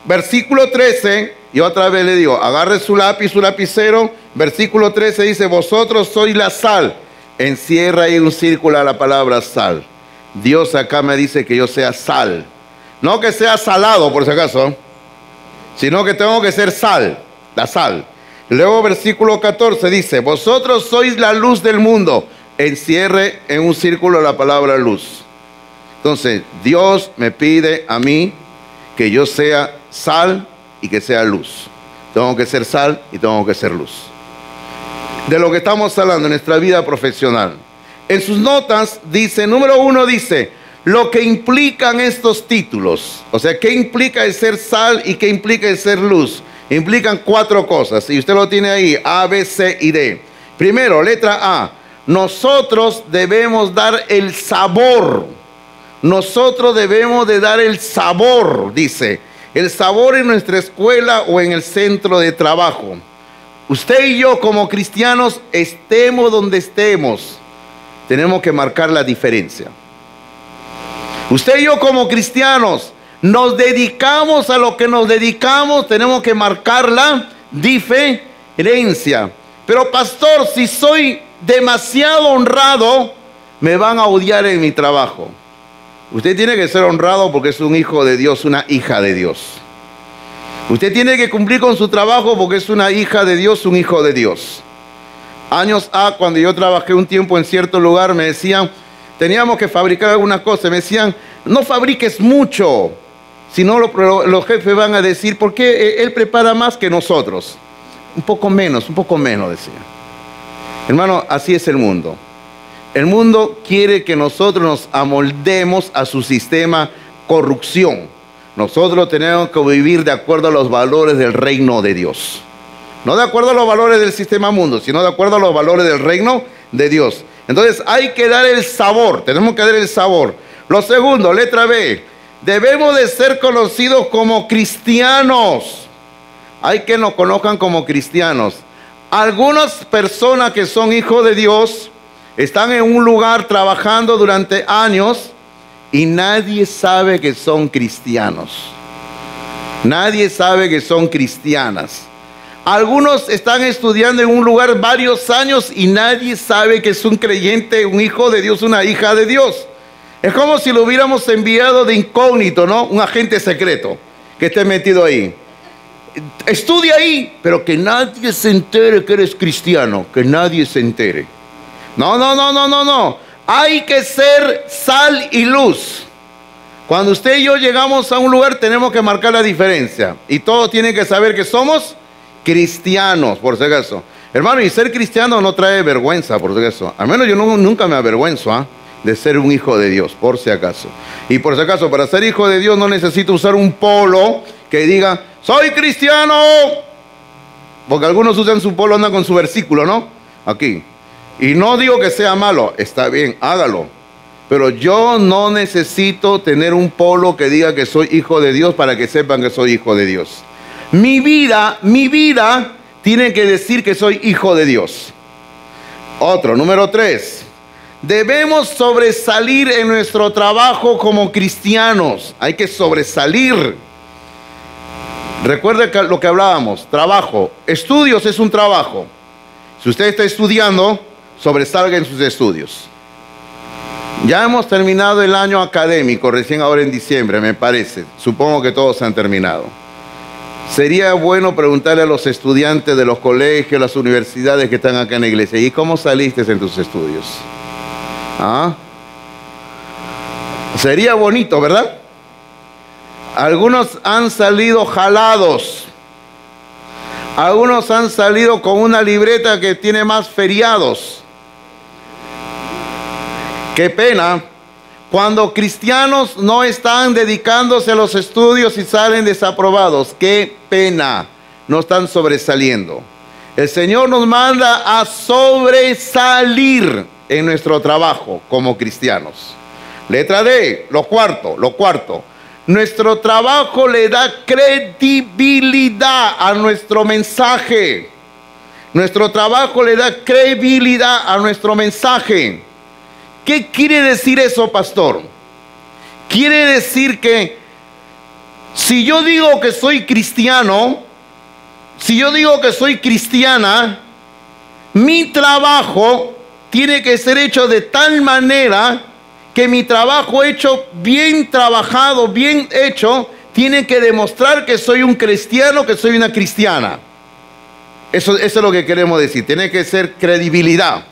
versículo 13, y otra vez le digo, agarre su lápiz, su lapicero. Versículo 13 dice, vosotros sois la sal. Encierra ahí un círculo a la palabra sal. Dios acá me dice que yo sea sal. No que sea salado, por si acaso, sino que tengo que ser sal, la sal. Luego versículo 14 dice, vosotros sois la luz del mundo. Encierre en un círculo la palabra luz. Entonces, Dios me pide a mí que yo sea sal y que sea luz. Tengo que ser sal y tengo que ser luz. De lo que estamos hablando en nuestra vida profesional. En sus notas dice, número 1 dice, lo que implican estos títulos. O sea, ¿qué implica el ser sal y qué implica el ser luz? Implican 4 cosas. Y usted lo tiene ahí, A, B, C y D. Primero, letra A. Nosotros debemos dar el sabor. Nosotros debemos de dar el sabor, dice. El sabor en nuestra escuela o en el centro de trabajo. Usted y yo como cristianos, estemos donde estemos, tenemos que marcar la diferencia. Usted y yo como cristianos, nos dedicamos a lo que nos dedicamos, tenemos que marcar la diferencia. Pero pastor, si soy demasiado honrado, me van a odiar en mi trabajo. Usted tiene que ser honrado porque es un hijo de Dios, una hija de Dios. Usted tiene que cumplir con su trabajo porque es una hija de Dios, un hijo de Dios. Años cuando yo trabajé un tiempo en cierto lugar, me decían, teníamos que fabricar algunas cosas. Me decían, no fabriques mucho, si no los jefes van a decir, ¿por qué él prepara más que nosotros? Un poco menos, decía. Hermano, así es el mundo. El mundo quiere que nosotros nos amoldemos a su sistema corrupción. Nosotros tenemos que vivir de acuerdo a los valores del reino de Dios. No de acuerdo a los valores del sistema mundo, sino de acuerdo a los valores del reino de Dios. Entonces hay que dar el sabor, tenemos que dar el sabor. Lo segundo, letra B, debemos de ser conocidos como cristianos. Hay que nos conozcan como cristianos. Algunas personas que son hijos de Dios están en un lugar trabajando durante años y nadie sabe que son cristianos. Nadie sabe que son cristianas. Algunos están estudiando en un lugar varios años y nadie sabe que es un creyente, un hijo de Dios, una hija de Dios. Es como si lo hubiéramos enviado de incógnito, ¿no? Un agente secreto que esté metido ahí. Estudia ahí, pero que nadie se entere que eres cristiano, que nadie se entere. No. Hay que ser sal y luz. Cuando usted y yo llegamos a un lugar tenemos que marcar la diferencia. Y todos tienen que saber que somos cristianos, por si acaso. Hermano, y ser cristiano no trae vergüenza, por si acaso. Al menos yo nunca me avergüenzo de ser un hijo de Dios, por si acaso. Y por si acaso, para ser hijo de Dios no necesito usar un polo que diga, soy cristiano. Porque algunos usan su polo, andan con su versículo, ¿no? Aquí. Y no digo que sea malo, está bien, hágalo. Pero yo no necesito tener un polo que diga que soy hijo de Dios para que sepan que soy hijo de Dios. Mi vida tiene que decir que soy hijo de Dios. Otro, número 3. Debemos sobresalir en nuestro trabajo como cristianos. Hay que sobresalir. Recuerde lo que hablábamos, trabajo. Estudios es un trabajo. Si usted está estudiando, sobresalga en sus estudios. Ya hemos terminado el año académico, recién ahora en diciembre, me parece. Supongo que todos han terminado. Sería bueno preguntarle a los estudiantes de los colegios, las universidades que están acá en la iglesia, ¿y cómo saliste en tus estudios? Sería bonito, ¿verdad? Algunos han salido jalados. Algunos han salido con una libreta que tiene más feriados. Qué pena cuando cristianos no están dedicándose a los estudios y salen desaprobados. Qué pena, no están sobresaliendo. El Señor nos manda a sobresalir en nuestro trabajo como cristianos. Letra D, lo cuarto. Nuestro trabajo le da credibilidad a nuestro mensaje. Nuestro trabajo le da credibilidad a nuestro mensaje. ¿Qué quiere decir eso, pastor? Quiere decir que si yo digo que soy cristiano, si yo digo que soy cristiana, mi trabajo tiene que ser hecho de tal manera que mi trabajo hecho, bien trabajado, bien hecho, tiene que demostrar que soy un cristiano, que soy una cristiana. Eso es lo que queremos decir, tiene que ser credibilidad.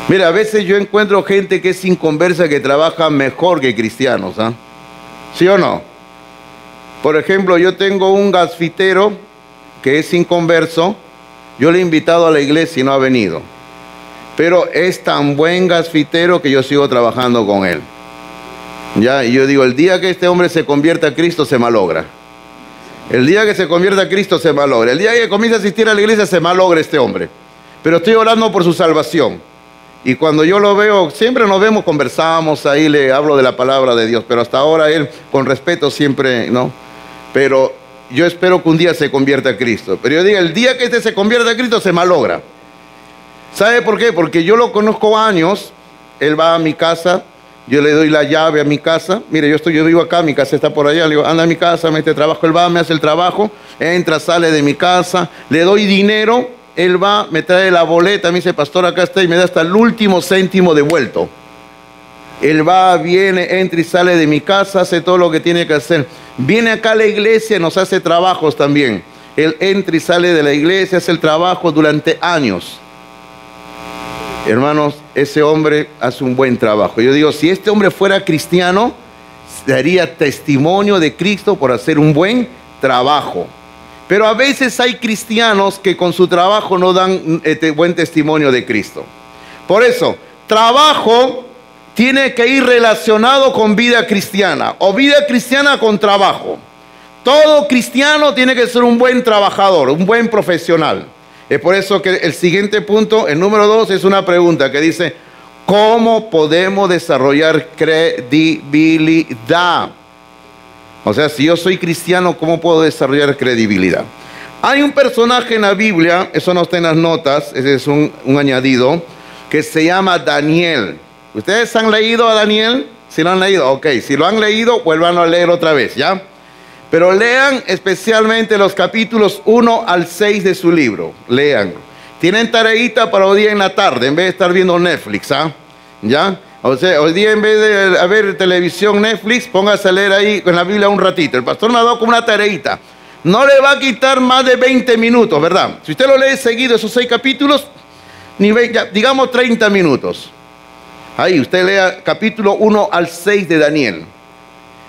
Mira, a veces yo encuentro gente que es inconversa que trabaja mejor que cristianos, ¿ah? ¿Sí o no? Por ejemplo, yo tengo un gasfitero que es inconverso, yo le he invitado a la iglesia y no ha venido. Pero es tan buen gasfitero que yo sigo trabajando con él. Ya, y yo digo, el día que este hombre se convierta a Cristo se malogra. El día que se convierta a Cristo se malogra. El día que comience a asistir a la iglesia se malogra este hombre. Pero estoy orando por su salvación. Y cuando yo lo veo, siempre nos vemos, conversamos, ahí le hablo de la palabra de Dios. Pero hasta ahora él, con respeto siempre, ¿no? Pero yo espero que un día se convierta a Cristo. Pero yo digo, el día que este se convierta a Cristo se malogra. ¿Sabe por qué? Porque yo lo conozco años. Él va a mi casa, yo le doy la llave a mi casa. Mire, yo vivo acá, mi casa está por allá. Le digo, anda a mi casa, mete trabajo. Él va, me hace el trabajo, entra, sale de mi casa, le doy dinero. Él va, me trae la boleta, me dice, pastor, acá está, y me da hasta el último céntimo devuelto. Él va, viene, entra y sale de mi casa, hace todo lo que tiene que hacer. Viene acá a la iglesia, nos hace trabajos también. Él entra y sale de la iglesia, hace el trabajo durante años. Hermanos, ese hombre hace un buen trabajo. Yo digo, si este hombre fuera cristiano, daría testimonio de Cristo por hacer un buen trabajo. Pero a veces hay cristianos que con su trabajo no dan buen testimonio de Cristo. Por eso, trabajo tiene que ir relacionado con vida cristiana, o vida cristiana con trabajo. Todo cristiano tiene que ser un buen trabajador, un buen profesional. Es por eso que el siguiente punto, el número 2, es una pregunta que dice, ¿cómo podemos desarrollar credibilidad? O sea, si yo soy cristiano, ¿cómo puedo desarrollar credibilidad? Hay un personaje en la Biblia, eso no está en las notas, ese es un añadido, que se llama Daniel. ¿Ustedes han leído a Daniel? Si lo han leído, ok. Si lo han leído, vuelvan a leer otra vez, ¿ya? Pero lean especialmente los capítulos 1 al 6 de su libro. Lean. Tienen tareita para hoy día en la tarde, en vez de estar viendo Netflix, ¿ah? ¿Ya? O sea, hoy día en vez de ver televisión, Netflix, póngase a leer ahí en la Biblia un ratito. El pastor me ha dado como una tareita. No le va a quitar más de 20 minutos, ¿verdad? Si usted lo lee seguido, esos 6 capítulos, digamos 30 minutos. Ahí, usted lea capítulo 1 al 6 de Daniel.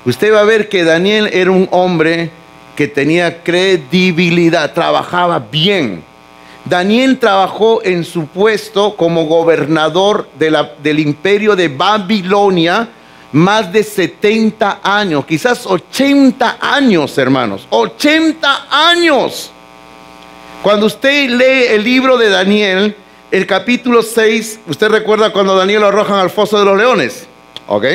Usted va a ver que Daniel era un hombre que tenía credibilidad, trabajaba bien. Daniel trabajó en su puesto como gobernador del imperio de Babilonia más de 70 años, quizás 80 años, hermanos, 80 años. Cuando usted lee el libro de Daniel, el capítulo 6, usted recuerda cuando Daniel lo arrojan al foso de los leones, ¿ok?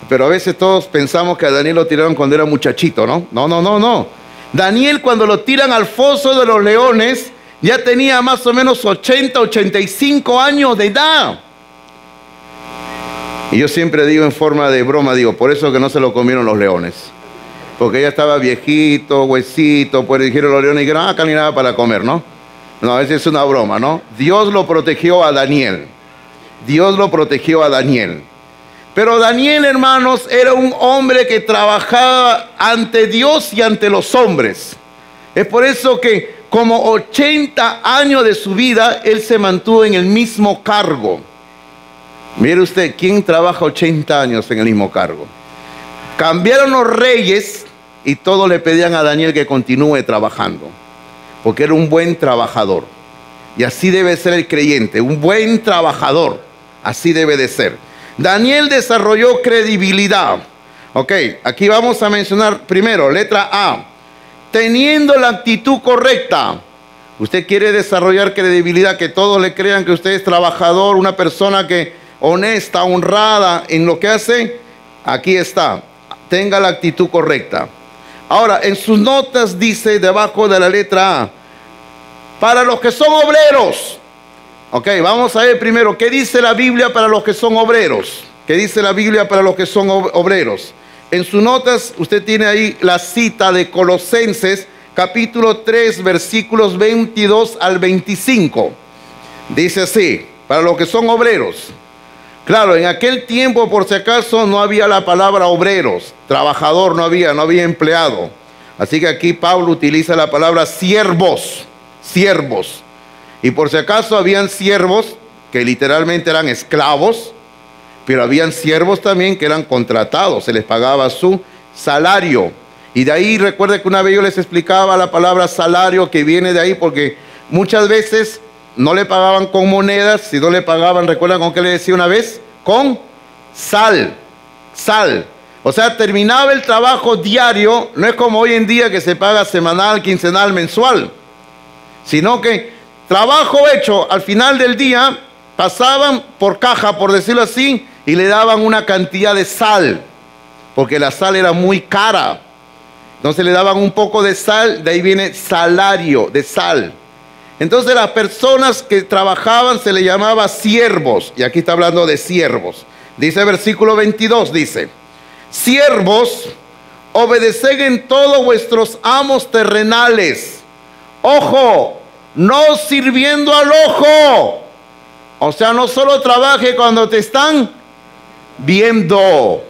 Pero a veces todos pensamos que a Daniel lo tiraron cuando era muchachito, ¿no? No. Daniel, cuando lo tiran al foso de los leones, ya tenía más o menos 80, 85 años de edad. Y yo siempre digo en forma de broma, digo, por eso que no se lo comieron los leones. Porque ya estaba viejito, huesito, pues dijeron los leones, dijeron, acá ni nada para comer, ¿no? No, a veces es una broma, ¿no? Dios lo protegió a Daniel. Dios lo protegió a Daniel. Pero Daniel, hermanos, era un hombre que trabajaba ante Dios y ante los hombres. Es por eso que como 80 años de su vida, él se mantuvo en el mismo cargo. Mire usted, ¿quién trabaja 80 años en el mismo cargo? Cambiaron los reyes y todos le pedían a Daniel que continúe trabajando, porque era un buen trabajador. Y así debe ser el creyente, un buen trabajador. Así debe de ser. Daniel desarrolló credibilidad. Ok, aquí vamos a mencionar primero, letra A. teniendo la actitud correcta. Usted quiere desarrollar credibilidad, que todos le crean que usted es trabajador, una persona que honesta, honrada en lo que hace. Aquí está, tenga la actitud correcta. Ahora, en sus notas dice debajo de la letra A, para los que son obreros. Ok, vamos a ver primero, ¿qué dice la Biblia para los que son obreros? ¿Qué dice la Biblia para los que son obreros? En sus notas usted tiene ahí la cita de Colosenses, capítulo 3, versículos 22 al 25. Dice así, para los que son obreros. Claro, en aquel tiempo, por si acaso, no había la palabra obreros, trabajador no había empleado. Así que aquí Pablo utiliza la palabra siervos, siervos. Y por si acaso habían siervos que literalmente eran esclavos, pero habían siervos también que eran contratados, se les pagaba su salario. Y de ahí, recuerden que una vez yo les explicaba la palabra salario, que viene de ahí porque muchas veces no le pagaban con monedas, sino le pagaban, ¿recuerdan con qué le decía una vez? Con sal, sal. O sea, terminaba el trabajo diario, no es como hoy en día que se paga semanal, quincenal, mensual, sino que trabajo hecho al final del día, pasaban por caja, por decirlo así, y le daban una cantidad de sal, porque la sal era muy cara. Entonces le daban un poco de sal, de ahí viene salario de sal. Entonces las personas que trabajaban se le llamaba siervos, y aquí está hablando de siervos. Dice versículo 22, dice, siervos, obedeced en todo vuestros amos terrenales. Ojo, no sirviendo al ojo. O sea, no solo trabaje cuando te están viendo.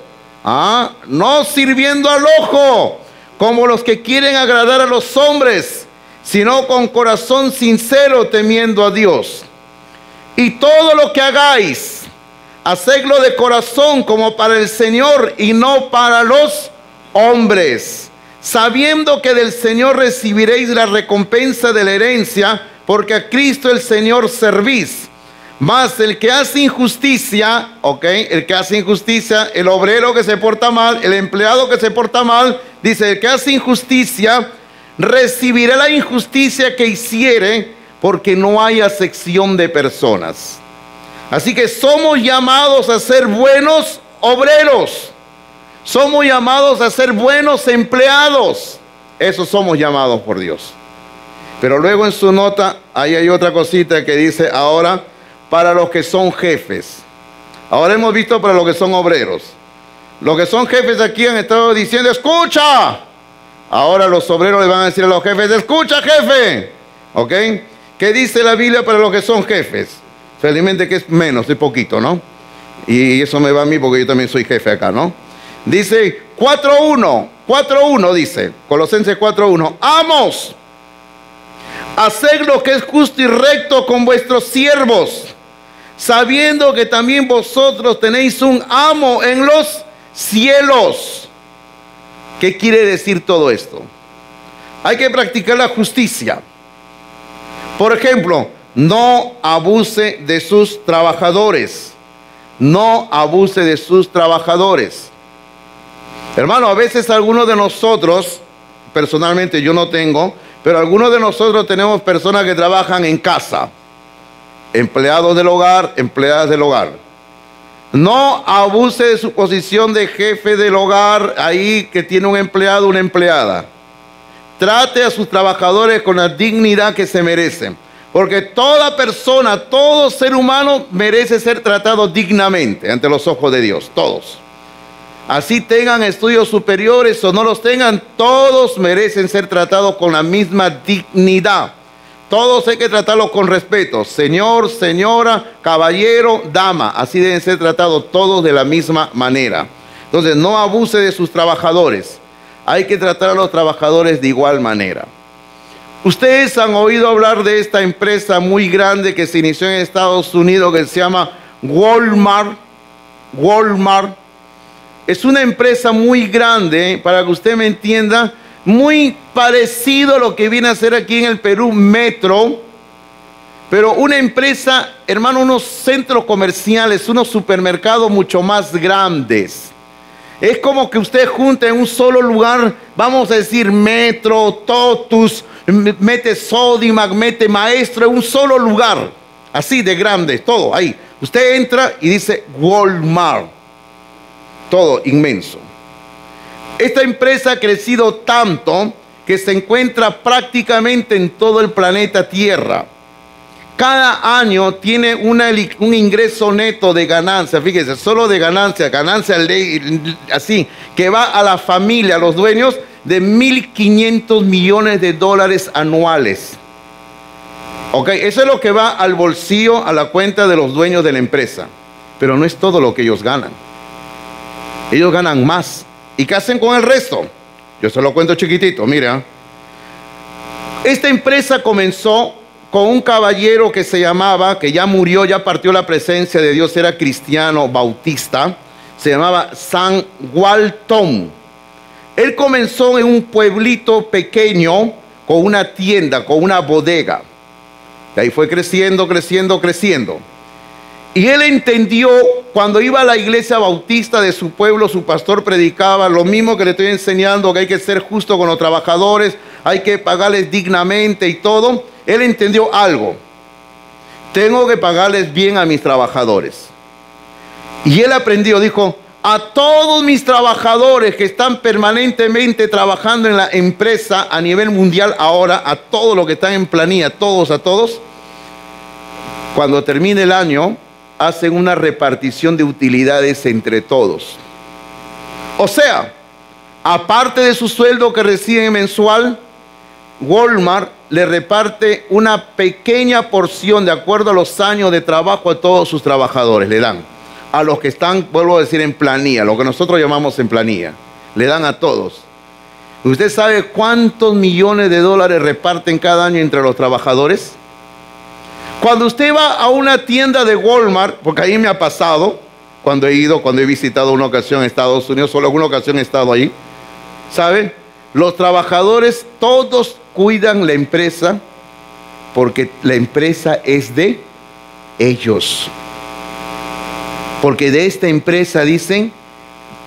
No sirviendo al ojo, como los que quieren agradar a los hombres, sino con corazón sincero, temiendo a Dios. Y todo lo que hagáis, hacedlo de corazón como para el Señor y no para los hombres, sabiendo que del Señor recibiréis la recompensa de la herencia, porque a Cristo el Señor servís. Mas el que hace injusticia, el que hace injusticia, el obrero que se porta mal, el empleado que se porta mal, dice, el que hace injusticia, recibirá la injusticia que hiciere, porque no hay acepción de personas. Así que somos llamados a ser buenos obreros. Somos llamados a ser buenos empleados. Eso somos llamados por Dios. Pero luego en su nota, ahí hay otra cosita que dice, ahora, para los que son jefes. Ahora hemos visto para los que son obreros. Los que son jefes aquí han estado diciendo, escucha. Ahora los obreros le van a decir a los jefes, escucha, jefe. ¿Ok? ¿Qué dice la Biblia para los que son jefes? Felizmente que es menos, es poquito, ¿no? Y eso me va a mí porque yo también soy jefe acá, ¿no? Dice 4.1 dice, Colosenses 4.1, amos, haced lo que es justo y recto con vuestros siervos, sabiendo que también vosotros tenéis un amo en los cielos. ¿Qué quiere decir todo esto? Hay que practicar la justicia. Por ejemplo, no abuse de sus trabajadores. No abuse de sus trabajadores. Hermano, a veces algunos de nosotros, personalmente yo no tengo, pero algunos de nosotros tenemos personas que trabajan en casa. Empleados del hogar, empleadas del hogar. No abuse de su posición de jefe del hogar, ahí que tiene un empleado, una empleada. Trate a sus trabajadores con la dignidad que se merecen. Porque toda persona, todo ser humano merece ser tratado dignamente ante los ojos de Dios. Todos. Así tengan estudios superiores o no los tengan, todos merecen ser tratados con la misma dignidad. Todos hay que tratarlos con respeto. Señor, señora, caballero, dama. Así deben ser tratados todos de la misma manera. Entonces, no abuse de sus trabajadores. Hay que tratar a los trabajadores de igual manera. Ustedes han oído hablar de esta empresa muy grande que se inició en Estados Unidos que se llama Walmart. Walmart. Es una empresa muy grande, para que usted me entienda, muy parecido a lo que viene a ser aquí en el Perú Metro, pero una empresa, hermano, unos centros comerciales, unos supermercados mucho más grandes. Es como que usted junta en un solo lugar, vamos a decir, Metro, Totus, mete Sodimac, mete Maestro, en un solo lugar, así de grande, todo ahí. Usted entra y dice Walmart, todo inmenso. Esta empresa ha crecido tanto que se encuentra prácticamente en todo el planeta Tierra. Cada año tiene un ingreso neto de ganancia, fíjese, solo de ganancia así, que va a la familia, a los dueños, de 1.500 millones de dólares anuales. Ok, eso es lo que va al bolsillo, a la cuenta de los dueños de la empresa. Pero no es todo lo que ellos ganan. Ellos ganan más. ¿Y qué hacen con el resto? Yo se lo cuento chiquitito, mira. Esta empresa comenzó con un caballero que se llamaba, que ya murió, ya partió la presencia de Dios, era cristiano bautista, se llamaba Sam Walton. Él comenzó en un pueblito pequeño con una tienda, con una bodega. Y ahí fue creciendo, creciendo, creciendo. Y él entendió, cuando iba a la iglesia bautista de su pueblo, su pastor predicaba lo mismo que le estoy enseñando, que hay que ser justo con los trabajadores, hay que pagarles dignamente y todo. Él entendió algo. Tengo que pagarles bien a mis trabajadores. Y él aprendió, dijo, a todos mis trabajadores que están permanentemente trabajando en la empresa a nivel mundial ahora, a todos los que están en planilla, a todos, cuando termine el año, hacen una repartición de utilidades entre todos. O sea, aparte de su sueldo que reciben mensual, Walmart le reparte una pequeña porción de acuerdo a los años de trabajo a todos sus trabajadores. Le dan a los que están, vuelvo a decir, en planilla, lo que nosotros llamamos en planilla. Le dan a todos. ¿Usted sabe cuántos millones de dólares reparten cada año entre los trabajadores? Cuando usted va a una tienda de Walmart, porque ahí me ha pasado, cuando he visitado una ocasión en Estados Unidos, solo alguna ocasión he estado ahí, ¿sabe? Los trabajadores todos cuidan la empresa porque la empresa es de ellos. Porque de esta empresa, dicen,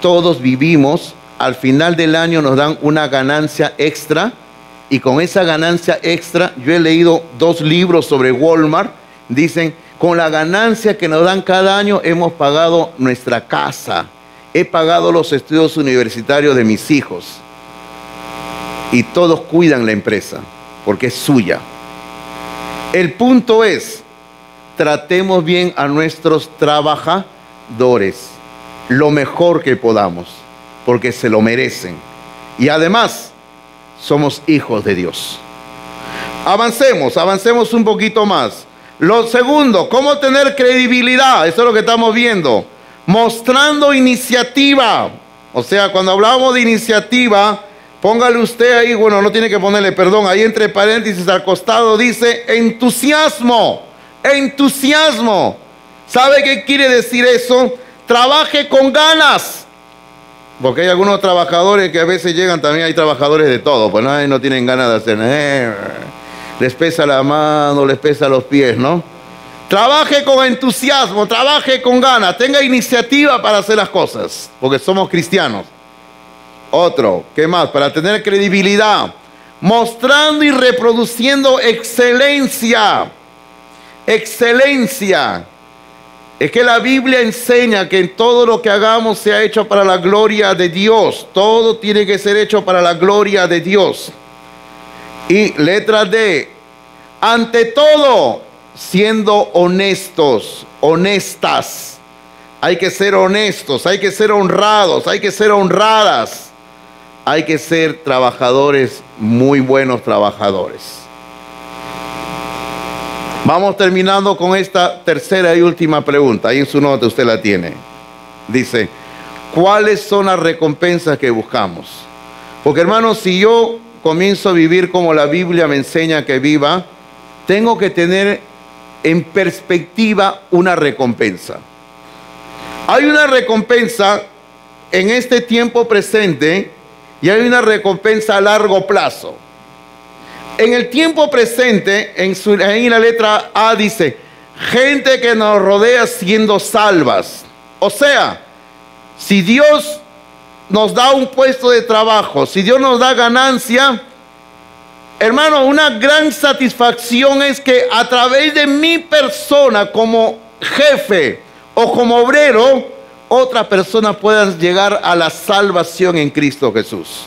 todos vivimos, al final del año nos dan una ganancia extra. Y con esa ganancia extra, yo he leído 2 libros sobre Walmart, dicen, con la ganancia que nos dan cada año hemos pagado nuestra casa, he pagado los estudios universitarios de mis hijos. Y todos cuidan la empresa, porque es suya. El punto es, tratemos bien a nuestros trabajadores, lo mejor que podamos, porque se lo merecen. Y además, somos hijos de Dios. Avancemos un poquito más. Lo segundo, ¿cómo tener credibilidad? Eso es lo que estamos viendo. Mostrando iniciativa. O sea, cuando hablamos de iniciativa, póngale usted ahí, bueno, no tiene que ponerle, perdón, ahí entre paréntesis al costado dice entusiasmo. Entusiasmo. ¿Sabe qué quiere decir eso? Trabaje con ganas. Porque hay algunos trabajadores que a veces llegan, también hay trabajadores de todo, pues no tienen ganas de hacer, les pesa la mano, les pesa los pies, ¿no? Trabaje con entusiasmo, trabaje con ganas, tenga iniciativa para hacer las cosas, porque somos cristianos. Otro, ¿qué más? Para tener credibilidad, mostrando y reproduciendo excelencia. Excelencia. Es que la Biblia enseña que en todo lo que hagamos sea hecho para la gloria de Dios. Todo tiene que ser hecho para la gloria de Dios. Y letra D, ante todo, siendo honestos, honestas. Hay que ser honestos, hay que ser honrados, hay que ser honradas. Hay que ser trabajadores, muy buenos trabajadores. Vamos terminando con esta tercera y última pregunta. Ahí en su nota usted la tiene. Dice, ¿cuáles son las recompensas que buscamos? Porque hermanos, si yo comienzo a vivir como la Biblia me enseña que viva, tengo que tener en perspectiva una recompensa. Hay una recompensa en este tiempo presente y hay una recompensa a largo plazo. En el tiempo presente, en la letra A dice, gente que nos rodea siendo salvas. O sea, si Dios nos da un puesto de trabajo, si Dios nos da ganancia, hermano, una gran satisfacción es que a través de mi persona como jefe o como obrero, otras personas puedan llegar a la salvación en Cristo Jesús.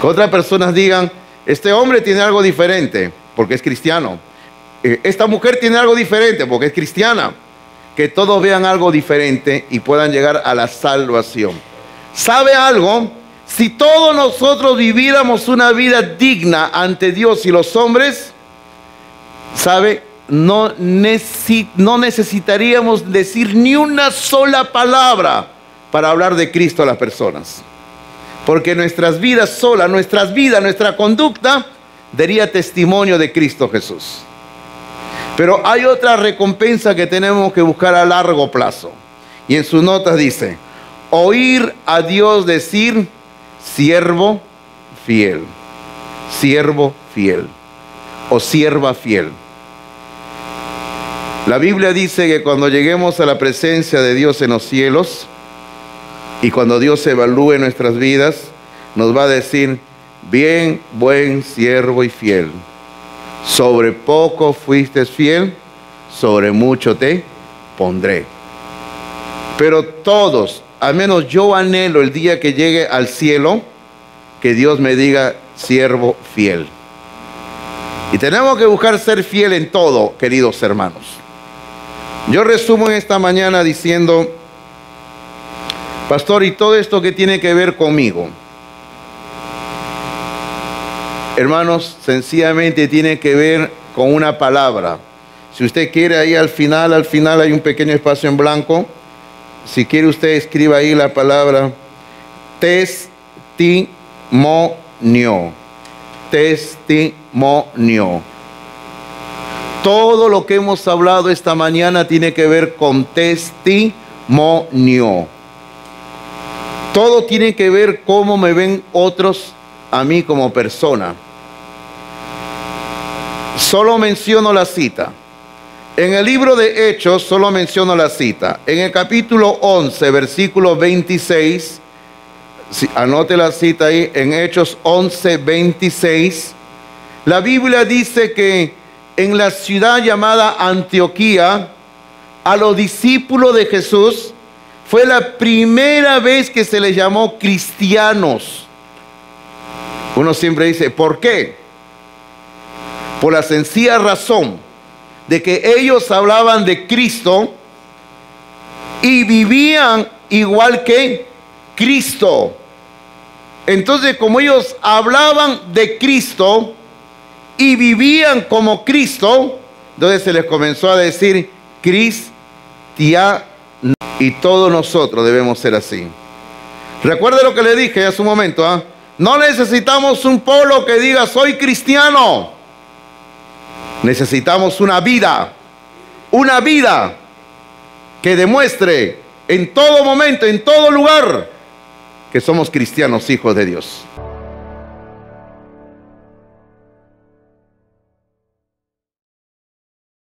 Que otras personas digan, este hombre tiene algo diferente porque es cristiano. Esta mujer tiene algo diferente porque es cristiana. Que todos vean algo diferente y puedan llegar a la salvación. ¿Sabe algo? Si todos nosotros viviéramos una vida digna ante Dios y los hombres, ¿sabe? No necesitaríamos decir ni una sola palabra para hablar de Cristo a las personas. Porque nuestras vidas solas, nuestra conducta, daría testimonio de Cristo Jesús. Pero hay otra recompensa que tenemos que buscar a largo plazo. Y en sus notas dice, oír a Dios decir, siervo fiel, siervo fiel o sierva fiel. La Biblia dice que cuando lleguemos a la presencia de Dios en los cielos y cuando Dios evalúe nuestras vidas, nos va a decir, bien, buen siervo y fiel. Sobre poco fuiste fiel, sobre mucho te pondré. Pero todos, al menos yo anhelo el día que llegue al cielo, que Dios me diga, siervo fiel. Y tenemos que buscar ser fiel en todo, queridos hermanos. Yo resumo en esta mañana diciendo, pastor, ¿y todo esto qué tiene que ver conmigo? Hermanos, sencillamente tiene que ver con una palabra. Si usted quiere, ahí al final hay un pequeño espacio en blanco. Si quiere usted, escriba ahí la palabra testimonio. Testimonio. Todo lo que hemos hablado esta mañana tiene que ver con testimonio. Todo tiene que ver cómo me ven otros a mí como persona. Solo menciono la cita. En el libro de Hechos solo menciono la cita. En el capítulo 11, versículo 26, anote la cita ahí, en Hechos 11, 26, la Biblia dice que en la ciudad llamada Antioquía, a los discípulos de Jesús, fue la primera vez que se les llamó cristianos. Uno siempre dice, ¿por qué? Por la sencilla razón de que ellos hablaban de Cristo y vivían igual que Cristo. Entonces, como ellos hablaban de Cristo y vivían como Cristo, entonces se les comenzó a decir cristiano. Y todos nosotros debemos ser así. Recuerde lo que le dije hace un momento, ¿eh? No necesitamos un pueblo que diga soy cristiano. Necesitamos una vida que demuestre en todo momento, en todo lugar, que somos cristianos, hijos de Dios.